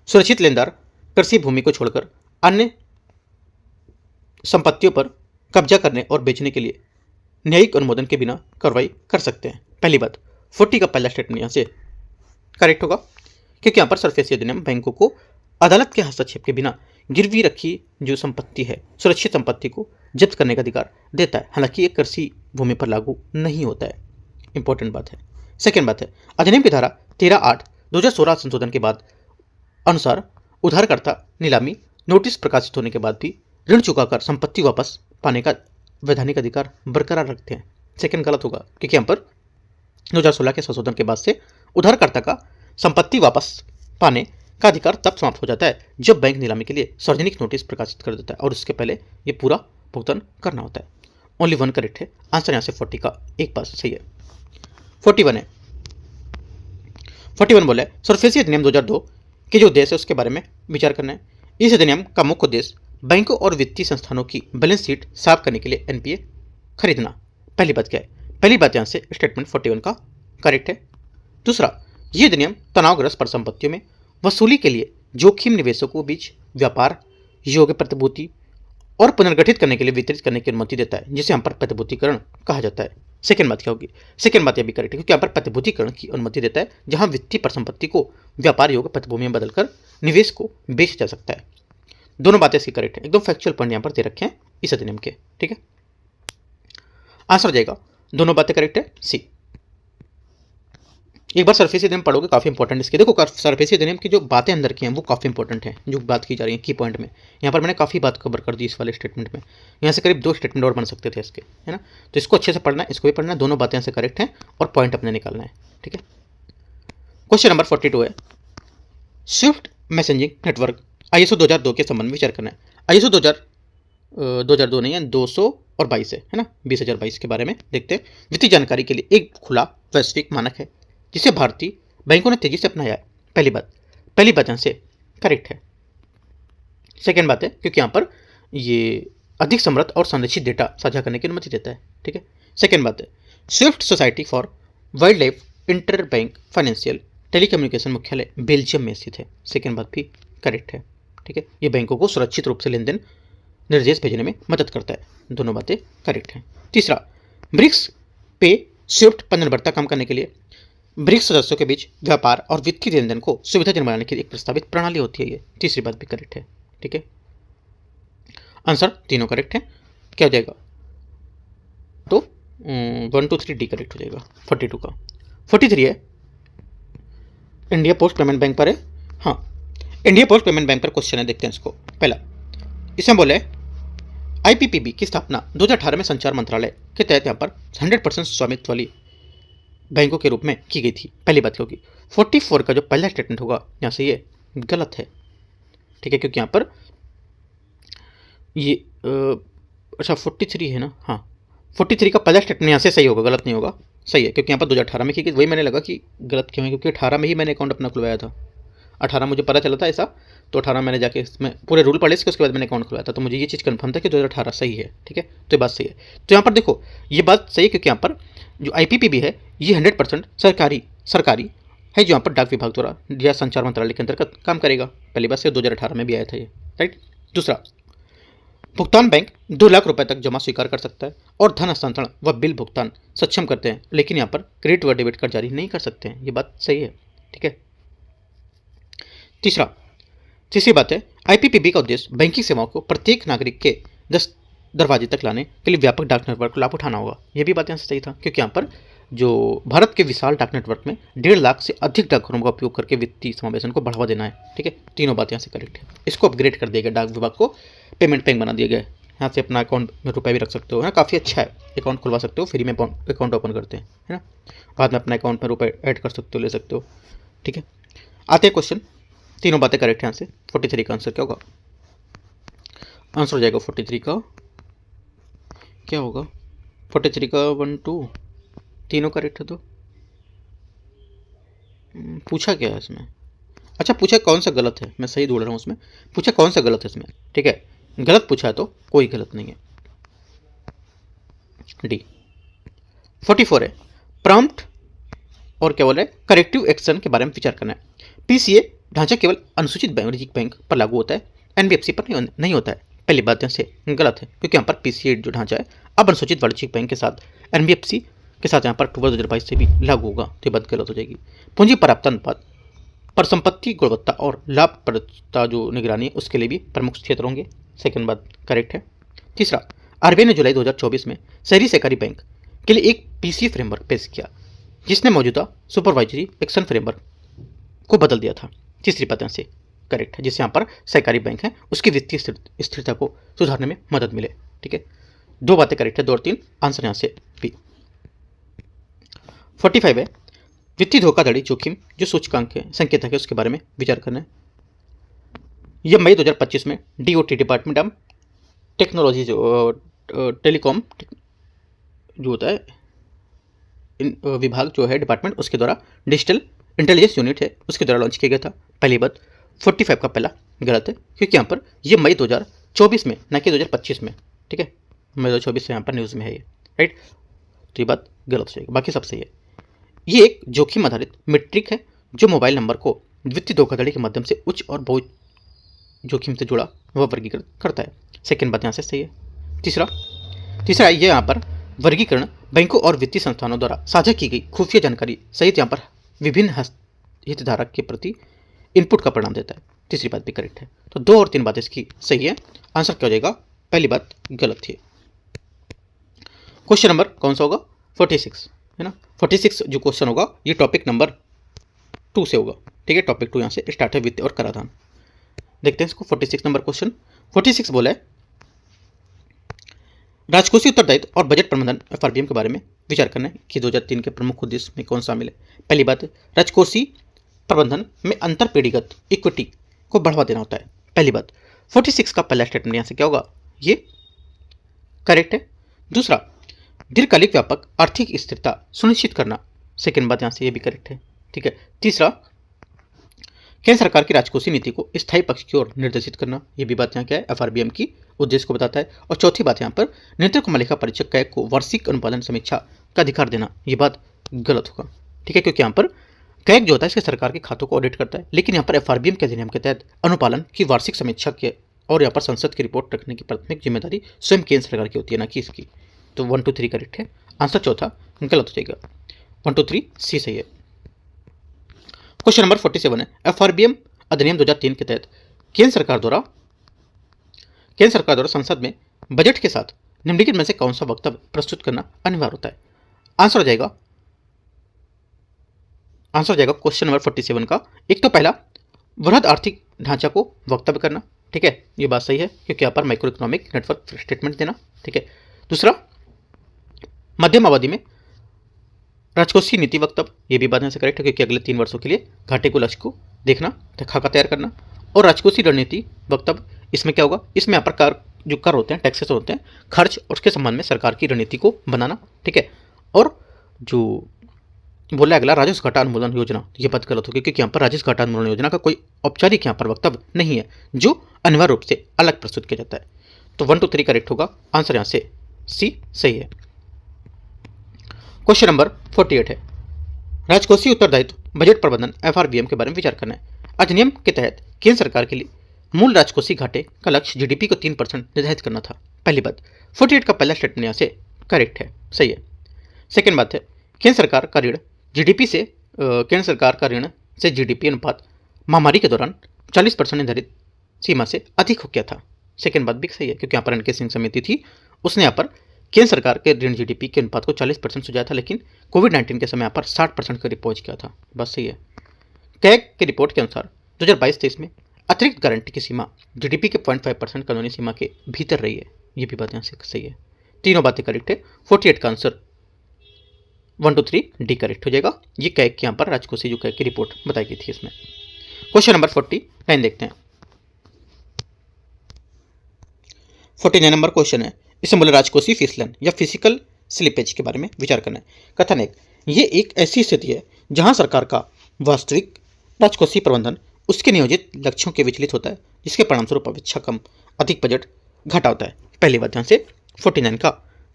सुरक्षित लेनदार कृषि भूमि को छोड़कर अन्य संपत्तियों पर कब्जा करने और बेचने के लिए न्यायिक अनुमोदन के बिना कार्रवाई कर सकते हैं। पहली बात, 40 का पहला स्टेटमेंट यहाँ से करेक्ट होगा, क्योंकि यहाँ पर सरफेसी अधिनियम बैंकों को अदालत के हस्तक्षेप के बिना गिरवी रखी जो संपत्ति है, सुरक्षित संपत्ति को जब्त करने का अधिकार देता है। हालांकि ये कृषि भूमि पर लागू नहीं होता है। इंपॉर्टेंट बात है। सेकेंड बात है, अधिनियम की धारा 13(8)2016 संशोधन के बाद अनुसार उधारकर्ता नीलामी नोटिस प्रकाशित होने के बाद भी ऋण चुकाकर संपत्ति वापस पाने का वैधानिक अधिकार बरकरार रखते हैं। सेकेंड गलत होगा, क्योंकि यहाँ पर 2016 के संशोधन के बाद से उधारकर्ता का संपत्ति वापस पाने का अधिकार तब समाप्त हो जाता है जब बैंक नीलामी के लिए सार्वजनिक नोटिस प्रकाशित कर देता है और उसके पहले ये पूरा भुगतान करना होता है। ओनली वन करेक्ट है। आंसर यहाँ से 40 का एक पास सही है। 41 है। 41 बोला है सरफेसी अधिनियम 2002 के जो उद्देश्य है उसके बारे में विचार करना है। इस अधिनियम का मुख्य उद्देश्य बैंकों और वित्तीय संस्थानों की बैलेंस शीट साफ करने के लिए एनपीए खरीदना। पहली बात क्या है? पहली बात यहाँ से स्टेटमेंट 41 का करेक्ट है। दूसरा, ये अधिनियम तनावग्रस्त परिसंपत्तियों में वसूली के लिए जोखिम निवेशकों के बीच व्यापार योग्य प्रतिभूति और पुनर्गठित करने के लिए वितरित करने की अनुमति देता है, जिसे यहाँ पर प्रतिभूतिकरण कहा जाता है। सेकेंड बात क्या होगी? सेकेंड बात यह भी करेक्ट है, क्योंकि यहाँ पर प्रतिभूतिकरण की अनुमति देता है जहां वित्तीय परिसंपत्ति को व्यापार योग्य प्रतिभूति में बदलकर निवेश को बेचा जा सकता है। दोनों बातें इसकी करेक्ट है। एकदम फैक्चुअल पॉइंट यहाँ पर दे रखे हैं इस अधिनियम के। ठीक है, आंसर हो जाएगा दोनों बातें करेक्ट है सी। एक बार सरफेसी अधिनियम पढ़ोगे, काफी इंपॉर्टेंट इसके। देखो सरफेसी अधिनियम की जो बातें अंदर की हैं वो काफी इंपॉर्टेंट हैं, जो बात की जा रही है की पॉइंट में। यहाँ पर मैंने काफी बात कवर कर दी इस वाले स्टेटमेंट में। यहाँ से करीब 2 स्टेटमेंट और बन सकते थे इसके, है ना। तो इसको अच्छे से पढ़ना है, इसको भी पढ़ना है, दोनों बातें से करेक्ट हैं और पॉइंट अपने निकालना है। ठीक है, क्वेश्चन नंबर 42 है स्विफ्ट मैसेजिंग नेटवर्क ISO 2002 के संबंध में विचार करना है। ISO 2002 नहीं है, 200 और 22 है ना, 20,022 के बारे में देखते हैं। वित्तीय जानकारी के लिए एक खुला वैश्विक मानक है जिसे भारतीय बैंकों ने तेजी से अपनाया है। पहली बात यहाँ से करेक्ट है। सेकेंड बात है, क्योंकि यहाँ पर ये अधिक समृद्ध और संरक्षित डेटा साझा करने की अनुमति देता है। ठीक है, सेकेंड बात है Swift society for wild life inter bank financial telecommunication मुख्यालय बेल्जियम में स्थित है। सेकेंड बात भी करेक्ट है। ठीक है, ये बैंकों को सुरक्षित रूप से लेन देन निर्देश भेजने में मदद करता है। दोनों बातें करेक्ट हैं। तीसरा, ब्रिक्स पे स्विफ्ट पर निर्भरता कम करने के लिए ब्रिक्स सदस्यों के बीच व्यापार और वित्तीय लेन देन को सुविधाजनक बनाने के लिए एक प्रस्तावित प्रणाली होती है ये। तीसरी बात भी करेक्ट है। ठीक है, आंसर तीनों करेक्ट है। क्या हो जाएगा? तो 1 2 3 डी करेक्ट हो जाएगा 42 का। 43 है इंडिया पोस्ट पेमेंट बैंक पर है। हाँ, इंडिया पोस्ट पेमेंट बैंक पर क्वेश्चन है, देखते हैं इसको। पहला, इसमें बोले IPPB की स्थापना 2018 में संचार मंत्रालय के तहत यहाँ पर 100% स्वामित्व वाली बैंकों के रूप में की गई थी। पहली बात होगी 44 का जो पहला स्टेटमेंट होगा यहाँ से ये गलत है। ठीक है, क्योंकि यहाँ पर ये अच्छा 43 है ना। हाँ, 43 का पहला स्टेटमेंट यहाँ से सही होगा, गलत नहीं होगा, सही है, क्योंकि यहाँ पर 2018 में की गई। वही मैंने लगा कि गलत क्यों है, क्योंकि 18 में ही मैंने अकाउंट अपना खुलवाया था। 18 मुझे पता चला था ऐसा, तो 18 मैंने जाके इसमें पूरे रूल पढ़े इसके, उसके बाद मैंने अकाउंट खुलवाया था, तो मुझे ये चीज़ कंफर्म था कि 2018 सही है। ठीक है, तो ये बात सही है। तो यहाँ पर देखो ये बात सही है, क्योंकि यहाँ पर जो IPPB है ये 100% सरकारी है, जो यहाँ पर डाक विभाग द्वारा या संचार मंत्रालय के अंतर्गत काम करेगा। पहली बात से 2018 में भी आया था ये, राइट। दूसरा, भुगतान बैंक 2 लाख रुपए तक जमा स्वीकार कर सकता है और धन हस्तांतरण व बिल भुगतान सक्षम करते हैं, लेकिन यहाँ पर क्रेडिट व डेबिट कार्ड जारी नहीं कर सकते हैं। ये बात सही है। ठीक है, तीसरी बात है IPPB का उद्देश्य बैंकिंग सेवाओं को प्रत्येक नागरिक के दरवाजे तक लाने के लिए व्यापक डाक नेटवर्क को लाभ उठाना होगा। यह भी बात यहाँ से सही था, क्योंकि यहाँ पर जो भारत के विशाल डाक नेटवर्क में 1.5 लाख से अधिक डाकघरों का उपयोग करके वित्तीय समावेशन को बढ़ावा देना है। ठीक है, तीनों बात यहाँ से करेक्ट है। इसको अपग्रेड कर दिया गया, डाक विभाग को पेमेंट बैंक बना दिया गया है। यहाँ से अपना अकाउंट में रुपये भी रख सकते हो, है ना, काफ़ी अच्छा है। अकाउंट खुलवा सकते हो, फ्री में अकाउंट ओपन करते हैं, है ना। बाद में अपना अकाउंट में रुपये ऐड कर सकते हो, ले सकते हो। ठीक है, आते हैं क्वेश्चन। तीनों बातें करेक्ट है। यहाँ से 43 का आंसर क्या होगा? आंसर हो जाएगा 43 का क्या होगा? 43 का 1 2 तीनों करेक्ट है। तो पूछा क्या है इसमें? अच्छा, पूछा कौन सा गलत है, मैं सही ढूंढ रहा हूँ उसमें। पूछा कौन सा गलत है इसमें। ठीक है, गलत पूछा है तो कोई गलत नहीं है। डी 44 है प्रॉम्प्ट और क्या बोल रहा है, करेक्टिव एक्शन के बारे में विचार करना है। पीसीए ढांचा केवल अनुसूचित वाणिज्यिक बैंक पर लागू होता है, एनबीएफसी पर नहीं होता है। पहली बात यहाँ से गलत है, क्योंकि यहाँ पर पीसीए जो ढांचा है अब अनुसूचित वाणिज्यिक बैंक के साथ एनबीएफसी के साथ यहाँ पर अक्टूबर 2022 से भी लागू होगा, तो ये बात गलत हो जाएगी। पूंजी प्राप्त अनुपात पर संपत्ति गुणवत्ता और लाभप्रदता जो निगरानी है उसके लिए भी प्रमुख क्षेत्र होंगे, सेकंड बात करेक्ट है। तीसरा, आरबीआई ने जुलाई 2024 में शहरी सहकारी बैंक के लिए एक पीसीए फ्रेमवर्क पेश किया, जिसने मौजूदा सुपरवाइजरी एक्शन फ्रेमवर्क को बदल दिया था। तीसरी बात यहाँ से करेक्ट है, जिससे यहाँ पर सहकारी बैंक है उसकी वित्तीय स्थिरता को सुधारने में मदद मिले। ठीक है, दो बातें करेक्ट है, 2 और 3 आंसर यहाँ से बी। 45 है, वित्तीय धोखाधड़ी जोखिम जो सूचकांक है संकेतक है उसके बारे में विचार करना है। यह मई 2025 में डीओटी डिपार्टमेंट ऑफ टेक्नोलॉजी जो टेलीकॉम जो होता है विभाग जो है डिपार्टमेंट उसके द्वारा डिजिटल इंटेलिजेंस यूनिट है उसके द्वारा लॉन्च किया गया था। पहली बात 45 का पहला गलत है, क्योंकि यहाँ पर ये मई 2024 में न कि 2025 में। ठीक है, मई 2024 से यहाँ पर न्यूज़ में है ये, राइट, तो ये बात गलत हो जाएगी, बाकी सब सही है। ये एक जोखिम आधारित मीट्रिक है जो मोबाइल नंबर को वित्तीय धोखाधड़ी के माध्यम से उच्च और बहुत जोखिम से जुड़ा वह वर्गीकृत करता है, सेकेंड बात यहाँ से सही है। तीसरा ये यहाँ पर वर्गीकरण बैंकों और वित्तीय संस्थानों द्वारा साझा की गई खुफिया जानकारी सहित यहाँ पर विभिन्न हितधारक के प्रति इनपुट का परिणाम देता है, तीसरी बात भी करेक्ट है। तो 2 और 3 बातें इसकी सही है, आंसर क्या हो जाएगा, पहली बात गलत थी। क्वेश्चन नंबर कौन सा होगा, 46 है ना। 46 जो क्वेश्चन होगा ये टॉपिक नंबर 2 से होगा। ठीक है, टॉपिक 2 यहाँ से स्टार्ट है, वित्त और कराधान। देखते हैं इसको, 46 नंबर क्वेश्चन। 46 बोला है राजकोषीय उत्तरदायित्व और बजट प्रबंधन एफआरबीएम के बारे में विचार करना है कि 2003 के प्रमुख उद्देश्य में कौन शामिल है। पहली बात, राजकोषीय प्रबंधन में अंतर पीढ़ीगत इक्विटी को बढ़ावा देना होता है, पहली बात। 46 का पहला स्टेटमेंट यहाँ से क्या होगा, ये करेक्ट है। दूसरा, दीर्घकालिक व्यापक आर्थिक स्थिरता सुनिश्चित करना, सेकेंड बात यहाँ से ये भी करेक्ट है। ठीक है, तीसरा, केंद्र सरकार की राजकोषीय नीति को स्थायी पक्ष की ओर निर्देशित करना, ये भी बात यहाँ क्या है, एफआरबीएम की उद्देश्य को बताता है। और चौथी बात यहाँ पर नियंत्रक लेखा परीक्षक कैग को वार्षिक अनुपालन समीक्षा का अधिकार देना, ये बात गलत होगा। ठीक है, क्योंकि यहाँ पर कैग जो होता है इसके सरकार के खातों को ऑडिट करता है, लेकिन यहाँ पर एफआरबीएम के अधिनियम के तहत अनुपालन की वार्षिक समीक्षा के और यहाँ पर संसद की रिपोर्ट रखने की प्राथमिक जिम्मेदारी स्वयं केंद्र सरकार की होती है, ना कि इसकी। तो 1 2 3 करेक्ट है, आंसर चौथा गलत हो जाएगा, 1 2 3 सी सही है। क्वेश्चन नंबर 47 है, एफआरबीएम अधिनियम 2003 के तहत केंद्र सरकार द्वारा संसद में बजट के साथ निम्नलिखित में से कौन सा वक्तव्य प्रस्तुत करना अनिवार्य होता है। आंसर हो जाएगा क्वेश्चन नंबर 47 का, एक तो पहला, वृहद आर्थिक ढांचा को वक्तव्य करना। ठीक है, ये बात सही है, क्योंकि यहाँ पर माइक्रो इकोनॉमिक नेटवर्क स्टेटमेंट देना। ठीक है, दूसरा, मध्यम अवधि में राजकोषीय नीति वक्तव्य, ये भी बात यहाँ से करेक्ट है, क्योंकि अगले 3 वर्षों के लिए घाटे को लक्ष्य को देखना, खाका तैयार करना। और राजकोषीय रणनीति वक्तव्य, इसमें क्या होगा, इसमें यहाँ पर जो कर होते हैं, टैक्सेस होते हैं, खर्च और उसके संबंध में सरकार की रणनीति को बनाना। ठीक है, और जो बोला अगला राजस्व घाटा उन्मूलन योजना, ये बात गलत होगी, क्योंकि यहाँ पर राजस्व घाटा उन्मूलन योजना का कोई औपचारिक यहाँ पर वक्तव्य नहीं है जो अनिवार्य रूप से अलग प्रस्तुत किया जाता है। तो 1 2 3 करेक्ट होगा, आंसर यहाँ से सी सही है। क्वेश्चन नंबर 48 है, राजकोषीय उत्तरदायित्व बजट प्रबंधन एफआरबीएम के बारे में विचार करना है। अधिनियम के तहत केंद्र सरकार के लिए मूल राजकोषीय घाटे का लक्ष्य जीडीपी को 3% निर्धारित करना था, पहली बात। 48 का पहला स्टेटमेंट यहाँ से करेक्ट है, सही है। सेकेंड बात है, केंद्र सरकार का ऋण से जीडीपी अनुपात महामारी के दौरान 40% निर्धारित सीमा से अधिक हो गया था, सेकेंड बात भी सही है, क्योंकि यहाँ पर एनके सिंह समिति थी, उसने यहाँ पर केंद्र सरकार के ऋण जीडीपी के अनुपात को 40% सुझाया था, लेकिन कोविड-19 के समय यहाँ पर 60% करीब पहुँच गया था, बस सही है। कैग की रिपोर्ट के अनुसार 2022-23 में अतिरिक्त गारंटी की सीमा जीडीपी के 0.5% कानूनी सीमा के भीतर रही है, ये भी बात यहाँ से सही है। तीनों बातें करेक्ट है, 48 का आंसर 1 2 3 डी करेक्ट हो जाएगा। ये कैग की यहाँ पर राजकोषीय जो कैग की रिपोर्ट बताई गई थी इसमें। क्वेश्चन नंबर 49 देखते हैं। 49 नंबर क्वेश्चन है, इसमें बोले राजकोषीय फिसलन या फिजिकल स्लिपेज के बारे में विचार करना है। कथन 1, ये एक ऐसी स्थिति है जहां सरकार का वास्तविक राजकोषीय प्रबंधन उसके नियोजित लक्ष्यों के विचलित होता है, जिसके परिणामस्वरूप अपेक्षा कम अधिक बजट घाटा होता है। पहली बात यहाँ से 49 का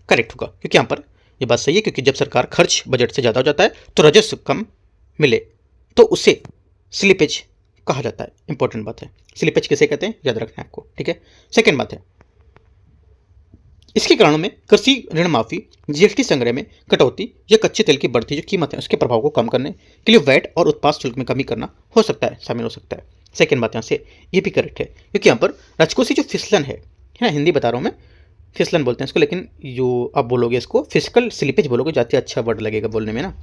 करेक्ट होगा, क्योंकि यहाँ पर ये बात सही है, क्योंकि जब सरकार खर्च बजट से ज़्यादा हो जाता है तो राजस्व कम मिले तो उसे स्लिपेज कहा जाता है। इंपॉर्टेंट बात है, स्लिपेज किसे कहते हैं याद रखना है आपको, ठीक है। सेकेंड बात है, इसके कारणों में कृषि ऋण माफी, जीएसटी संग्रह में कटौती या कच्चे तेल की बढ़ती जो कीमत है उसके प्रभाव को कम करने के लिए वैट और उत्पाद शुल्क में कमी करना हो सकता है, शामिल हो सकता है। सेकेंड बात यहाँ से ये भी करेक्ट है, क्योंकि यहाँ पर राजकोषीय जो फिसलन है ना, हिंदी बता रहा हूँ मैं, फिसलन बोलते हैं इसको, लेकिन जो आप बोलोगे इसको फिजिकल स्लिपेज बोलोगे, जाते अच्छा वर्ड लगेगा बोलने में ना।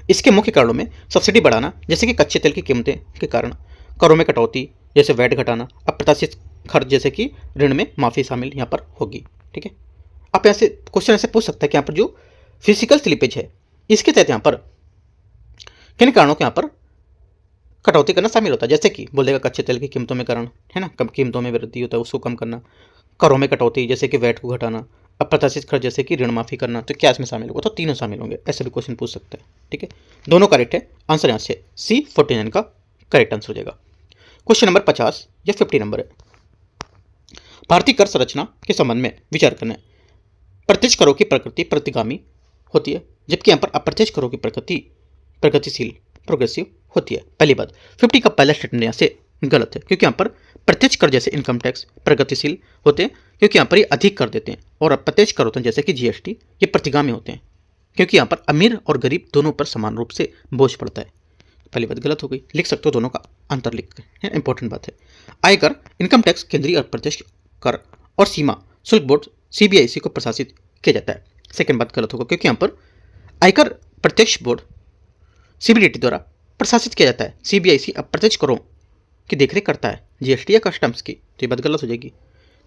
इसके मुख्य कारणों में सब्सिडी बढ़ाना जैसे कि कच्चे तेल की कीमतें के कारण, करों में कटौती जैसे वैट घटाना, अप्रत्याशित खर्च जैसे कि ऋण में माफी शामिल यहाँ पर होगी, ठीक है। आप यहाँ से क्वेश्चन ऐसे पूछ सकते हैं कि यहाँ पर जो फिजिकल स्लिपेज है इसके तहत यहाँ पर किन कारणों के यहाँ पर कटौती करना शामिल होता है, जैसे कि बोल देगा कच्चे तेल की कीमतों में कारण है ना, कम कीमतों में वृद्धि होता है उसको कम करना, करों में कटौती जैसे कि वैट को घटाना, अप्रत्याशित खर्च जैसे कि ऋण माफी करना, तो क्या इसमें शामिल होगा, तो तीनों शामिल होंगे, ऐसे भी क्वेश्चन पूछ सकते हैं, ठीक है। दोनों करेक्ट है, आंसर यहाँ से C49 का करेक्ट आंसर हो जाएगा। क्वेश्चन नंबर 50 या 50 नंबर है, भारतीय कर संरचना के संबंध में विचार करना है। प्रत्यक्ष करों की प्रकृति प्रतिगामी होती है, जबकि यहाँ पर अप्रत्यक्ष करों की प्रकृति प्रगतिशील प्रोग्रेसिव होती है। पहली बात, 50 का पहला स्टेटमेंट यहाँ से गलत है, क्योंकि यहाँ पर प्रत्यक्ष कर जैसे इनकम टैक्स प्रगतिशील होते हैं, क्योंकि यहाँ पर ये अधिक कर देते हैं, और अप्रत्यक्ष कर होते हैं जैसे कि जीएसटी ये प्रतिगामी होते हैं, क्योंकि यहाँ पर अमीर और गरीब दोनों पर समान रूप से बोझ पड़ता है। पहली बात गलत हो गई, लिख सकते हो दोनों का अंतर लिख के, इंपॉर्टेंट बात है। आयकर इनकम टैक्स केंद्रीय अप्रत्यक्ष कर और सीमा शुल्क बोर्ड CBIC को प्रशासित किया जाता है। सेकंड बात गलत होगा, क्योंकि यहाँ पर आयकर प्रत्यक्ष बोर्ड CBDT द्वारा प्रशासित किया जाता है, CBIC अप्रत्यक्ष करों की देखरेख करता है, जीएसटी या कस्टम्स की, तो ये बात गलत हो जाएगी।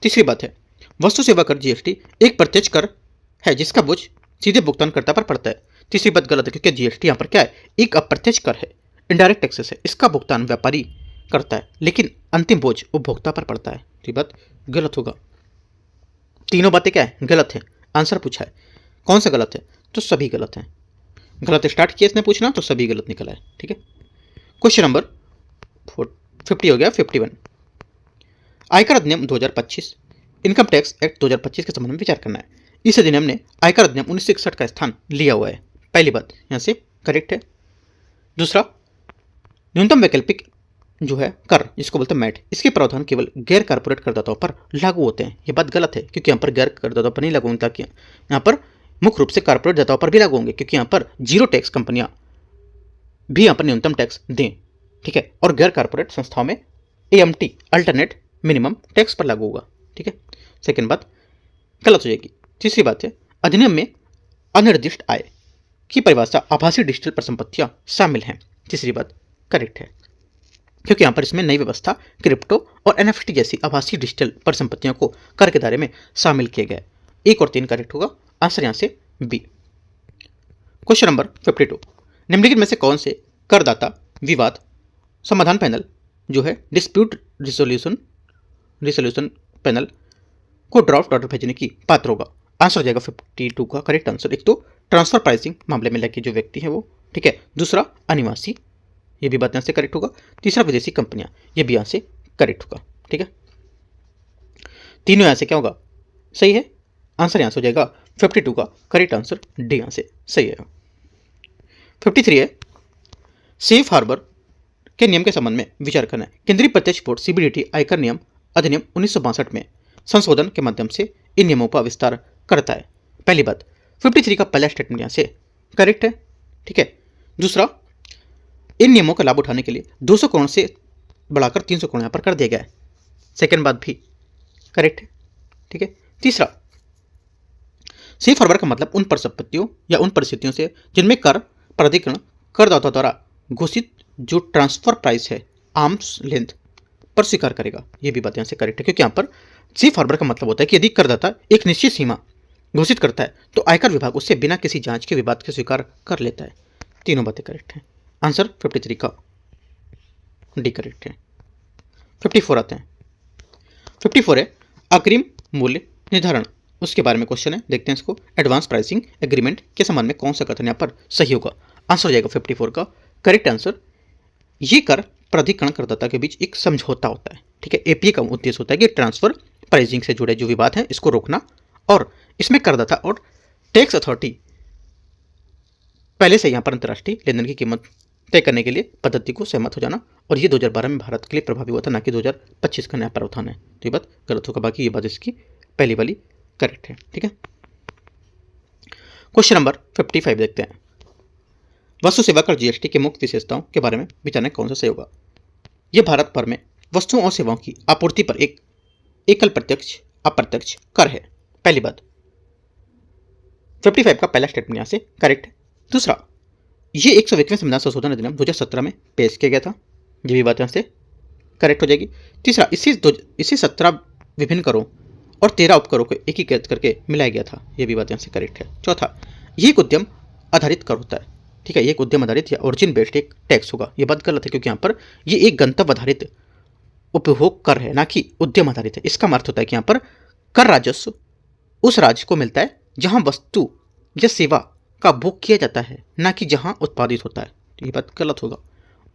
तीसरी बात है, वस्तु सेवा कर जीएसटी एक प्रत्यक्ष कर है जिसका बोझ सीधे भुगतानकर्ता पर पड़ता है। तीसरी बात गलत है, क्योंकि जीएसटी यहाँ पर क्या है, एक अप्रत्यक्ष कर है, इनडायरेक्ट टैक्सेस है, इसका भुगतान व्यापारी करता है लेकिन अंतिम बोझ उपभोक्ता पर पड़ता है, तो ये बात गलत होगा। तीनों बातें क्या है, गलत है। आंसर पूछा है कौन सा गलत है, तो सभी गलत हैं। गलत स्टार्ट किया इसने पूछना तो सभी गलत निकला है, ठीक है। क्वेश्चन नंबर 50 हो गया। 51, आयकर अधिनियम 2025 इनकम टैक्स एक्ट 2025 के संबंध में विचार करना है। इस अधिनियम ने आयकर अधिनियम 1961 का स्थान लिया हुआ है, पहली बात यहाँ से करेक्ट है। दूसरा, न्यूनतम वैकल्पिक जो है कर जिसको बोलते हैं मैट, इसके प्रावधान केवल गैर कारपोरेट करदाताओं पर लागू होते हैं, ये बात गलत है, क्योंकि यहाँ पर गैर करदाताओं पर नहीं लागू होंगे, ताकि यहाँ पर मुख्य रूप से कारपोरेट दाताओं पर भी लागू होंगे, क्योंकि यहाँ पर जीरो टैक्स कंपनियां भी यहाँ पर न्यूनतम टैक्स दें, ठीक है, और गैर कारपोरेट संस्थाओं में AMT अल्टरनेट मिनिमम टैक्स पर लागू होगा, ठीक है। सेकेंड बात गलत हो जाएगी। तीसरी बात है, अधिनियम में अनिर्दिष्ट आय की परिभाषा आभासी डिजिटल परिसंपत्तियां शामिल हैं, तीसरी बात करेक्ट है, क्योंकि यहाँ पर इसमें नई व्यवस्था क्रिप्टो और NFT जैसी आभासी डिजिटल परिसंपत्तियों को कर के दायरे में शामिल किया गया है। 1 और 3 करेक्ट होगा, आंसर यहाँ से बी। क्वेश्चन नंबर 52, निम्नलिखित में से कौन से करदाता विवाद समाधान पैनल जो है डिस्प्यूट रिजोल्यूशन पैनल को ड्राफ्ट ऑर्डर भेजने की पात्र होगा। आंसर हो जाएगा 52 का करेक्ट आंसर। एक तो ट्रांसफर प्राइसिंग मामले में लगे जो व्यक्ति है वो, ठीक है। दूसरा अनिवासी, ये भी बात यहाँ से करेक्ट होगा। तीसरा विदेशी कंपनियां, ये भी यहाँ से करेक्ट होगा, ठीक है। तीनों यहाँ से क्या होगा, सही है। आंसर यहाँ से हो जाएगा 52 का करेक्ट आंसर डी यहाँ से सही है। 53 है, सेफ हार्बर के नियम के संबंध में विचार करना है। केंद्रीय प्रत्यक्ष बोर्ड CBDT आयकर नियम अधिनियम 1962 में संशोधन के माध्यम से इन नियमों का विस्तार करता है। पहली बात, 53 का पहला स्टेटमेंट यहाँ से करेक्ट है, ठीक है। दूसरा, इन नियमों का लाभ उठाने के लिए 200 करोड़ से बढ़ाकर 300 करोड़ यहाँ पर कर दिया गया है, सेकेंड बात भी करेक्ट है, ठीक है। तीसरा, सेफ हार्बर का मतलब उन परिसंपत्तियों या उन परिस्थितियों से जिनमें कर प्राधिकरण करदाता द्वारा घोषित जो ट्रांसफर प्राइस है आर्म्स लेंथ पर स्वीकार करेगा, ये भी बात यहाँ से करेक्ट है, क्योंकि यहाँ पर सेफ हार्बर का मतलब होता है कि यदि करदाता एक निश्चित सीमा घोषित करता है तो आयकर विभाग उससे बिना किसी जांच के विवाद के स्वीकार कर लेता है। तीनों बातें करेक्ट हैं, आंसर 53 का डी करेक्ट है। 54 आते हैं। 54 है, अग्रिम मूल्य निर्धारण, उसके बारे में क्वेश्चन है, देखते हैं इसको। एडवांस प्राइसिंग एग्रीमेंट के संबंध में कौन सा कथन यहाँ पर सही होगा। आंसर हो जाएगा 54 का करेक्ट आंसर। ये कर प्राधिकरण करदाता के बीच एक समझौता होता है, ठीक है। APA का उद्देश्य होता है कि ट्रांसफर प्राइसिंग से जुड़े जो विवाद हैं इसको रोकना, और इसमें करदाता और टैक्स अथॉरिटी पहले से यहाँ पर अंतर्राष्ट्रीय लेनदेन की कीमत तय करने के लिए पद्धति को सहमत हो जाना, और ये 2012 में भारत के लिए प्रभावी हुआ था, ना कि 2025 का नया प्रावधान है। तो ये बात गलत होगा, बाकी ये बात इसकी पहली वाली करेक्ट है। ठीक है, क्वेश्चन नंबर 55 देखते हैं। वस्तु सेवा कर जीएसटी के मुख्य विशेषताओं के बारे में विचारना कौन सा सही होगा। यह भारत भर में वस्तुओं और सेवाओं की आपूर्ति पर एक एकल प्रत्यक्ष अप्रत्यक्ष कर है। पहली बात, 55 का पहला स्टेटमेंट यहाँ से करेक्ट है। दूसरा, ये 101वें संविधान संशोधन अधिनियम 2017 में पेश किया गया था, ये भी बात यहाँ से करेक्ट हो जाएगी। तीसरा, इसी 17 विभिन्न करों और 13 उपकरों को एकीकृत करके मिलाया गया था, ये भी बात यहाँ से करेक्ट है। चौथा, ये एक उद्यम आधारित कर होता है। ठीक है, ये एक उद्यम आधारित या ओरिजिन बेस्ड एक टैक्स होगा, ये बात गलत है, क्योंकि यहाँ पर ये एक गंतव्य आधारित उपभोग कर है, ना कि उद्यम आधारित है। इसका अर्थ होता है कि यहाँ पर कर राजस्व उस राज्य को मिलता है जहां वस्तु या सेवा का भोग किया जाता है, ना कि जहां उत्पादित होता है। तो ये बात गलत होगा।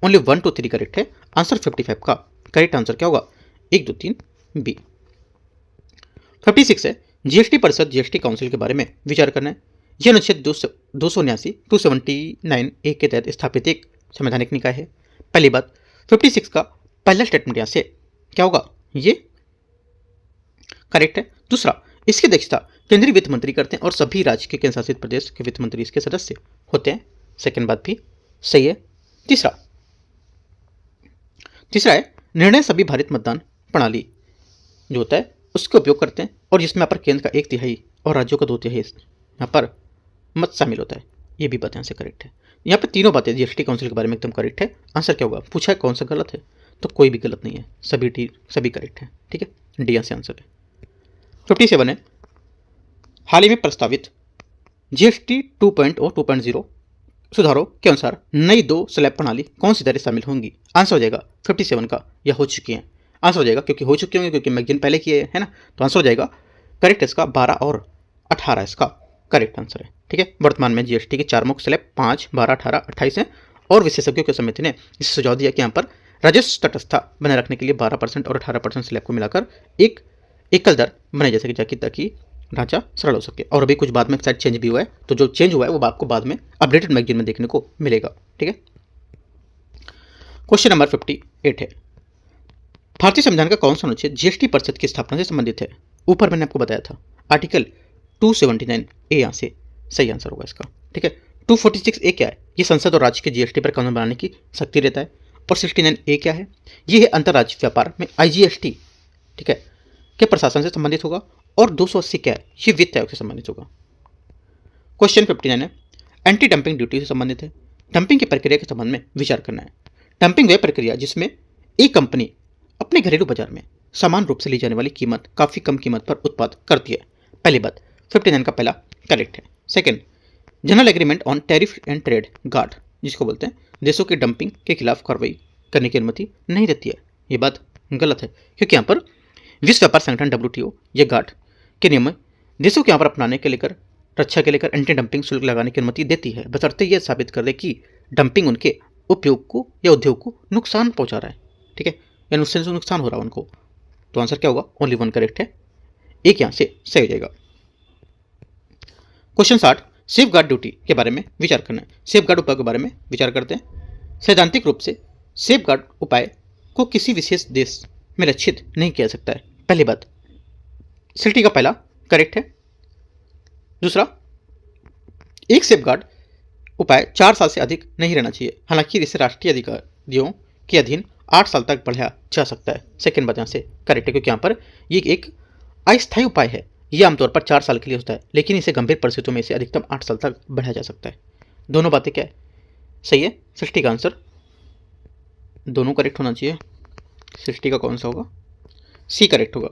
ओनली 1 2 3 करेक्ट है। आंसर 55 का करेक्ट आंसर क्या होगा, 1 2 3 बी। 56 है, जीएसटी परिषद जीएसटी काउंसिल के बारे में विचार करना है। यह अनुच्छेद 279 ए के तहत स्थापित एक संवैधानिक निकाय है। पहली बात, 56 का पहला स्टेटमेंट यहाँ से क्या होगा, ये करेक्ट है। दूसरा, इसकी अध्यक्षता केंद्रीय वित्त मंत्री करते हैं और सभी राज्य के केंद्र शासित प्रदेश के वित्त मंत्री इसके सदस्य होते हैं। सेकंड बात भी सही है। तीसरा है, निर्णय सभी भारत मतदान प्रणाली जो होता है उसका उपयोग करते हैं, और जिसमें यहाँ पर केंद्र का 1/3 और राज्यों का 2/3 यहाँ पर मत शामिल होता है, ये भी बात यहाँ से करेक्ट है। यहाँ पर तीनों बातें जीएसटी काउंसिल के बारे में एकदम करेक्ट है। आंसर क्या होगा, पूछा है कौन सा गलत है, तो कोई भी गलत नहीं है, सभी करेक्ट है। ठीक है, डी यहाँ से आंसर है। 57 है, हाल ही में प्रस्तावित जीएसटी 2.0 2.0 सुधारों के अनुसार नई 2 स्लैब प्रणाली कौन सी दरें शामिल होंगी। आंसर हो जाएगा 57 का, या हो चुकी हैं। आंसर हो जाएगा, क्योंकि हो चुकी होंगी, क्योंकि मैगजीन पहले किए है ना, तो आंसर हो जाएगा करेक्ट इसका 12 और 18 इसका करेक्ट आंसर है। ठीक है, वर्तमान में जीएसटी के 4 मुख्य स्लैब 5, 12, 18, 28 हैं, और विशेषज्ञों की समिति ने इस सुझाव दिया कि यहाँ पर राजस्व तटस्थता बनाए रखने के लिए 12% और 18% स्लैब को मिलाकर एक एकल दर बनाई जा सके, ताकि ढांचा सरल हो सके। और अभी कुछ बाद में शायद चेंज भी हुआ है, तो जो चेंज हुआ है वो आपको बाद में अपडेटेड मैगजीन में देखने को मिलेगा। ठीक है, क्वेश्चन नंबर 58 है, भारतीय संविधान का कौन सा अनुच्छेद जीएसटी परिषद की स्थापना से संबंधित है। ऊपर मैंने आपको बताया था आर्टिकल 279 ए, यहाँ से सही आंसर होगा इसका। ठीक है, 246 ए क्या है, ये संसद और राज्य के जीएसटी पर कानून बनाने की शक्ति रहता है। और 69 ए क्या है, ये है अंतर्राज्यीय व्यापार में आईजीएसटी, ठीक है, के प्रशासन से संबंधित होगा। और 280 क्या है, ये वित्त आयोग से संबंधित होगा। क्वेश्चन 59 है, एंटी डंपिंग ड्यूटी से संबंधित है। डंपिंग की प्रक्रिया के संबंध में विचार करना है। डंपिंग वह प्रक्रिया जिसमें एक कंपनी अपने घरेलू बाजार में समान रूप से ली जाने वाली कीमत काफी कम कीमत पर उत्पाद करती है। पहली बात, 59 का पहला करेक्ट है। Second, general agreement on tariff and trade guard, जिसको बोलते हैं, देशों की डंपिंग के खिलाफ कार्रवाई करने की अनुमति नहीं देती है, ये बात गलत है, क्योंकि यहाँ पर विश्व व्यापार संगठन WTO ये गार्ड के नियम देशों के यहाँ पर अपनाने के लेकर रक्षा के लेकर एंटी डंपिंग शुल्क लगाने की अनुमति देती है, बशर्ते यह साबित कर दे कि डंपिंग उनके उपयोग को या उद्योग को नुकसान पहुंचा रहा है। ठीक है, या उससे नुकसान हो रहा है उनको। तो आंसर क्या होगा, ओनली 1 करेक्ट है, एक यहाँ से सही हो जाएगा। क्वेश्चन 60, सेफ गार्ड ड्यूटी के बारे में विचार करना है। सेफ गार्ड उपाय के बारे में विचार करते हैं। सैद्धांतिक रूप से सेफ गार्ड उपाय को किसी विशेष देश में लक्षित नहीं किया सकता है। पहली बात, 60 का पहला करेक्ट है। दूसरा, एक सेफ गार्ड उपाय 4 साल से अधिक नहीं रहना चाहिए, हालांकि इसे राष्ट्रीय अधिकारियों के अधीन 8 साल तक बढ़ाया जा सकता है। सेकंड बात यहाँ से करेक्ट है, क्योंकि यहाँ पर ये एक अस्थायी उपाय है, ये आमतौर पर 4 साल के लिए होता है, लेकिन इसे गंभीर परिस्थितियों में इसे अधिकतम 8 साल तक बढ़ाया जा सकता है। दोनों बातें क्या है, सही है। 60 का आंसर दोनों करेक्ट होना चाहिए। 60 का कौन सा होगा, सी करेक्ट होगा।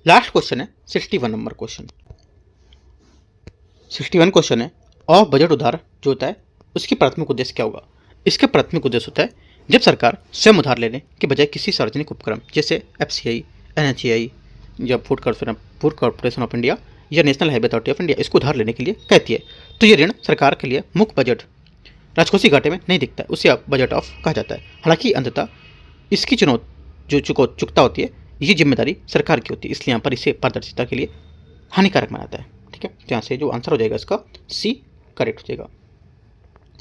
लास्ट क्वेश्चन है 61 नंबर क्वेश्चन। 61 क्वेश्चन है, ऑफ बजट उधार जो होता है उसकी प्राथमिक उद्देश्य क्या होगा। इसका प्राथमिक उद्देश्य होता है जब सरकार स्वयं उधार लेने के बजाय किसी सार्वजनिक उपक्रम जैसे FCI, NHAI या फूड कॉर्पोरेशन ऑफ इंडिया या national highway authority of India इसको उधार लेने के लिए कहती है, तो ये ऋण सरकार के लिए मुख्य बजट राजकोषीय घाटे में नहीं दिखता है, उसे बजट ऑफ कहा जाता है। हालांकि अंततः इसकी चुकता होती है, ये जिम्मेदारी सरकार की होती है, इसलिए यहाँ पर इसे पारदर्शिता के लिए हानिकारक माना जाता है। ठीक है, तो यहाँ से जो आंसर हो जाएगा इसका सी करेक्ट हो जाएगा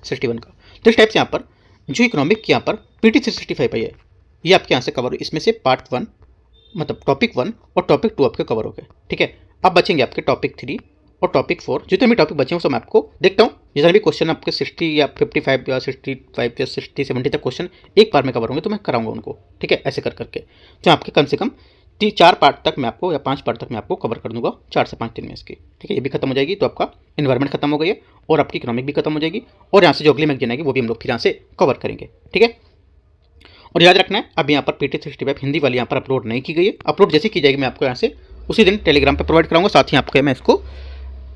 61 का। तो इस टाइप से यहाँ पर जो इकोनॉमिक की यहाँ पर PT 365 है ये आपके यहाँ से कवर, इसमें से पार्ट 1 मतलब टॉपिक 1 और टॉपिक 2 आपके कवर हो गए, ठीक है। अब बचेंगे आपके टॉपिक 3 और टॉपिक 4। जितने भी टॉपिक बचे हैं सब मैं आपको देखता हूँ। जितने भी क्वेश्चन आपके 60 या 55 या 65 या 60 70 तक क्वेश्चन एक बार में कवर होंगे तो मैं कराऊंगा उनको, ठीक है, ऐसे कर करके। तो आपके कम से कम 4 पार्ट तक मैं आपको या 5 पार्ट तक मैं आपको कवर कर दूंगा 4 से 5 दिन में इसकी, ठीक है। ये भी खत्म हो जाएगी तो आपका एनवायरमेंट खत्म हो गई है और आपकी इकोनॉमिक भी खत्म हो जाएगी और यहाँ से जो अगली मैगजीन आएगी वो भी हम लोग फिर यहाँ से कवर करेंगे, ठीक है। और याद रखना है अब यहाँ पर PT 365 हिंदी वाली यहाँ पर अपलोड नहीं की गई है। अपलोड जैसे की जाएगी मैं आपको यहाँ से उसी दिन टेलीग्राम पर प्रोवाइड कराऊंगा, साथ ही आपको मैं इसको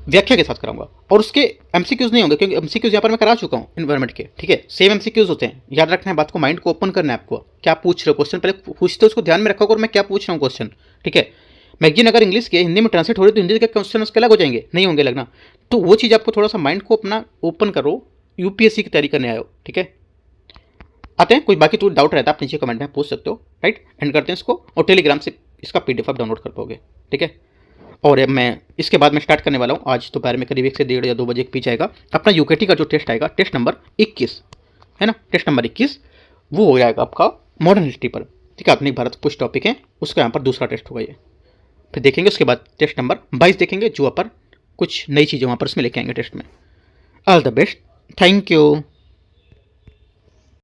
व्याख्या के साथ कराऊंगा। और उसके MCQs नहीं होंगे क्योंकि MCQs यहाँ पर मैं करा चुका हूँ एनवायरमेंट के, ठीक है। सेम MCQs होते हैं, याद रखना है बात को, माइंड को ओपन करना है आपको। क्या पूछ रहे हो क्वेश्चन पहले पूछते हो उसको ध्यान में रखोगे और मैं क्या पूछ रहा हूँ क्वेश्चन, ठीक है। मैगजीन अगर इंग्लिश के हिंदी में ट्रांसलेट हो रही है तो हिंदी के क्वेश्चन उसके अलग हो जाएंगे, नहीं होंगे लगना। तो वो चीज़ आपको थोड़ा सा माइंड को अपना ओपन करो, UPSC की तैयारी करने आयो, ठीक है। आते हैं कोई बाकी तो डाउट रहता है आप नीचे कमेंट में पूछ सकते हो, राइट। एंड करते हैं इसको और टेलीग्राम से इसका PDF आप डाउनलोड कर पाओगे, ठीक है। और मैं इसके बाद मैं स्टार्ट करने वाला हूँ आज दोपहर में करीब 1 से 1:30 या 2 बजे के बीच आएगा अपना UKT का जो टेस्ट आएगा, टेस्ट नंबर 21 है ना, टेस्ट नंबर 21 वो हो जाएगा आपका मॉडर्न हिस्ट्री पर, ठीक है। आधुनिक भारत कुछ टॉपिक हैं उसका यहाँ पर दूसरा टेस्ट होगा ये। फिर देखेंगे उसके बाद टेस्ट नंबर 22 देखेंगे जो पर कुछ नई चीज़ें वहाँ पर उसमें लेके आएंगे टेस्ट में। All the best, thank you.